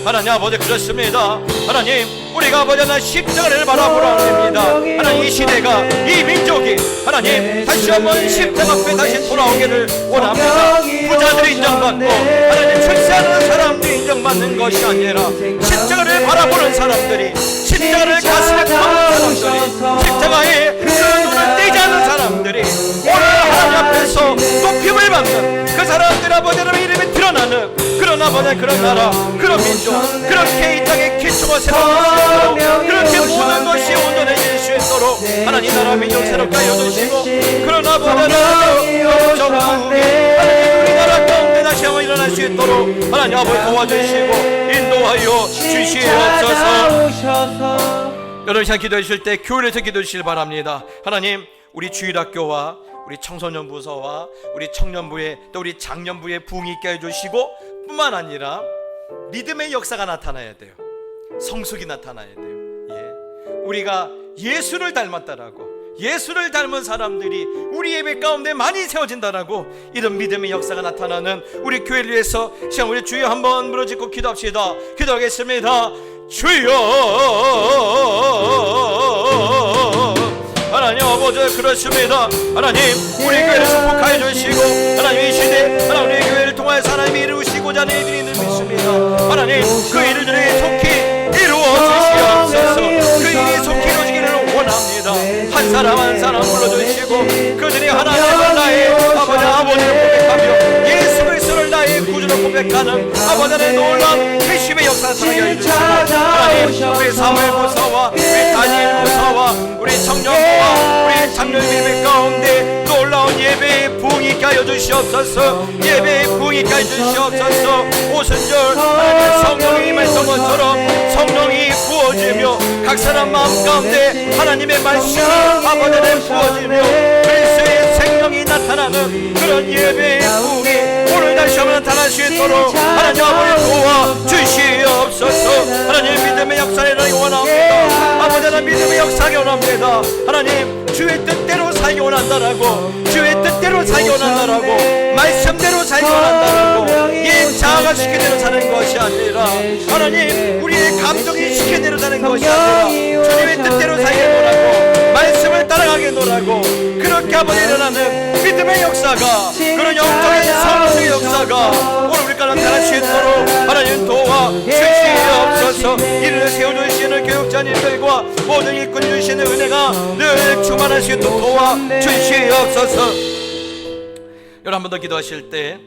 하나님 아버지 그렇습니다. 하나님 우리가 아버지 하나님 십자가를 바라보라 합니다. 하나님 이 시대가 이 민족이 하나님 다시 한번 십자가 앞에 다시 돌아오기를 원합니다. 부자들이 인정받고 하나님 출세하는 사람들이 인정받는 것이 아니라 십자가를 바라보는 사람들이, 십자가를 가슴에 담는 사람들이, 십자가에 그 눈을 떼지 않는 사람들이 오늘 하나님 앞에서 높임을 받는 그 사람들 아버지 하나님 이름이 드러나는 그런 아버지 그런 나라 그런 민족, 그렇게 이 땅의 기초가 새로워질 수 있도록, 그렇게 모든 것이 온전해질 수 있도록 하나님 나라 민족 새롭게 하여 주시고, 그런 아버지 하나님 정부에 하나님 우리나라 가운데 다시 한번 일어날 수 있도록 하나님 아버지 도와주시고 인도하여 주시옵소서. 여러분 시간 기도해 주실 때 교회에서 기도해 주시길 바랍니다. 하나님 우리 주일학교와 우리 청소년 부서와 우리 청년부에 또 우리 장년부에 부흥이 있게 해주시고, 뿐만 아니라 믿음의 역사가 나타나야 돼요. 성숙이 나타나야 돼요. 우리가 예수를 닮았다라고, 예수를 닮은 사람들이 우리 예배 가운데 많이 세워진다라고, 이런 믿음의 역사가 나타나는 우리 교회를 위해서 시간 우리 주여 한번 부르짖고 기도합시다. 기도하겠습니다. 주여 하나님 아버지 그렇습니다. 하나님 우리 교회를 축복하여 주시고, 하나님 이 시대 하나님 우리 교회를 통하여서 하나님이 이루시고자 하는 일들이 있는 믿습니다. 하나님 그 일들이 속히 이루어 주시옵소서. 그 일이 속히 이루어지기를 원합니다. 한 사람 한 사람 불러주시고 그들이 하나님을 나의 아버지를 고백하며 예수 그리스도를 나의 구주로 고백하는 아버지의 놀라운 회심의 역사를 나타나게 해주시고, 하나님 우리 사무엘부서와 우리 단일부서와 우리 청년부와 우리 장로의 예배 가운데 놀라운 예배의 부흥이 있게 하여 주시옵소서. 예배의 부흥이 있게 하여 주시옵소서. 오순절 하나님의 성령이 임했던 것처럼 성령이 부어지며 각 사람 마음 가운데 하나님의 말씀이 아버지를 부어지며 그리스도의 생명이 나타나는 그런 예배의 부흥이 오늘 다시 한번 나타날 수 있도록 하나님 아버지 도와주시옵소서. 하나님 믿음의 역사를 원합니다. 아버지 하나님 믿음의 역사를 원합니다. 하나님 주의 뜻대로 살기 원한다라고, 주의 뜻대로 살기 원한다라고, 말씀대로 살기 원한다라고, 이 자아가 시킨 대로 사는 것이 아니라 하나님 우리의 감정이 시킨 대로 사는 것이 아니라 주님의 뜻대로 살게 노라고, 말씀을 따라가게 노라고, 그렇게 한번 일어나는 믿음의 역사가, 그런 영적인 성수의 역사가 오늘 우리 가운데 나타날 수 있도록 하나님 도와주시옵소서. 이를 세워주시는 교육자님들과 모든 일꾼 주시는 은혜가 늘 충만할 수 있도록 도와주시옵소서. 여러분 한 번 더 기도하실 때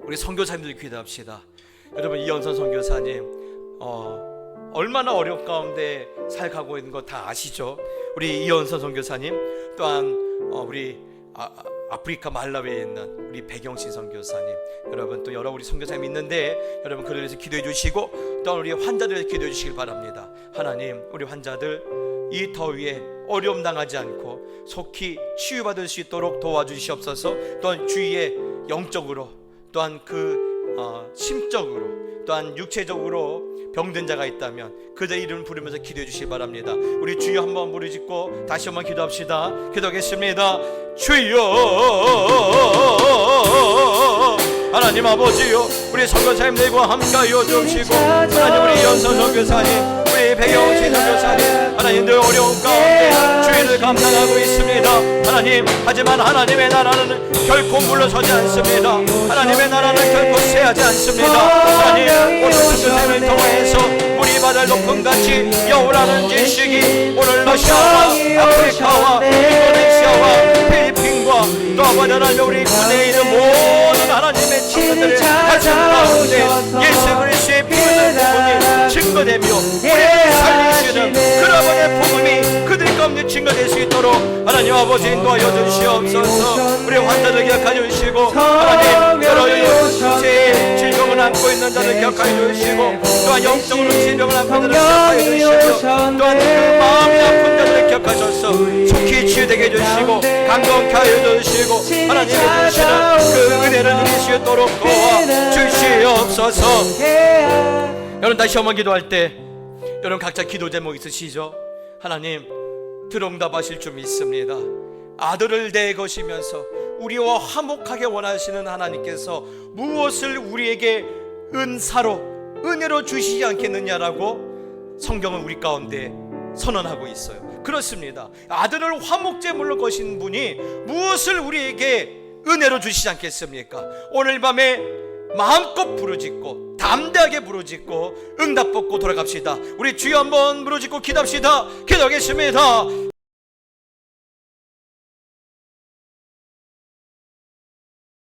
우리 선교사님들 기도합시다. 여러분 이현선 선교사님 얼마나 어려운 가운데 살아가고 있는 거 다 아시죠? 우리 이현선 선교사님, 또한 우리 아프리카 말라위에 있는 우리 백영신 선교사님, 여러분 또 여러 우리 선교사님 있는데 여러분 그들을 위해서 기도해 주시고, 또 우리 환자들을 위해서 기도해 주시길 바랍니다. 하나님 우리 환자들 이 더위에 어려움 당하지 않고 속히 치유받을 수 있도록 도와주시옵소서. 또한 주위에 영적으로 또한 심적으로 또한 육체적으로 병든 자가 있다면 그들의 이름을 부르면서 기도해 주시기 바랍니다. 우리 주여 한번 부르짖고 다시 한번 기도합시다. 기도하겠습니다. 주여 하나님 아버지요, 우리 선교사님들과 함께하여 주시고, 하나님 우리 연선 선교사님, 우리 백영신 선교사님, 하나님 늘 어려운 가운데 주의를 감당하고 있습니다. 하나님 하지만 하나님의 나라는 결코 물러서지 않습니다. 하나님의 나라는 결코 쇠하지 않습니다. 하나님 오늘 선교사님을 통해서 우리 바다를 높음같이 여우라는 지식이 오늘 러시아와 아프리카와 인도네시아와 필리핀과 또 아버지 하나님 우리 군에 있는 모든 하나님의 친구들의 가슴 가운데 예수 그리스도의 피를 부분이 증거되며 우리를 살리시는 그 아버지의 복음이 그들 가운데 증거될 수 있도록 하나님 아버지 인도하여 주시옵소서. 우리 환자들 기억하여 주시고, 하나님 여러 육체의 질병을 안고 있는 자들 기억하여 주시고, 또한 영적으로 질병을 안고 있는 자들 기억하여 주시고, 또한 그 마음이 아픈 자들 기억하셔서 속히 치유되게 해주시고 강건케 하여 주시고, 하나님의 주시는 그 은혜를 누릴 수 있도록 도와주시옵소서. 여러분 다시 한번 기도할 때 여러분 각자 기도 제목 있으시죠? 하나님 들응답하실 줄 믿습니다. 아들을 내거시면서 우리와 화목하게 원하시는 하나님께서 무엇을 우리에게 은사로 은혜로 주시지 않겠느냐라고 성경은 우리 가운데 선언하고 있어요. 그렇습니다. 아들을 화목제물로 거신 분이 무엇을 우리에게 은혜로 주시지 않겠습니까? 오늘 밤에 마음껏 부르짖고 담대하게 부르짖고 응답 받고 돌아갑시다. 우리 주여 한번 부르짖고 기도합시다. 기도하겠습니다.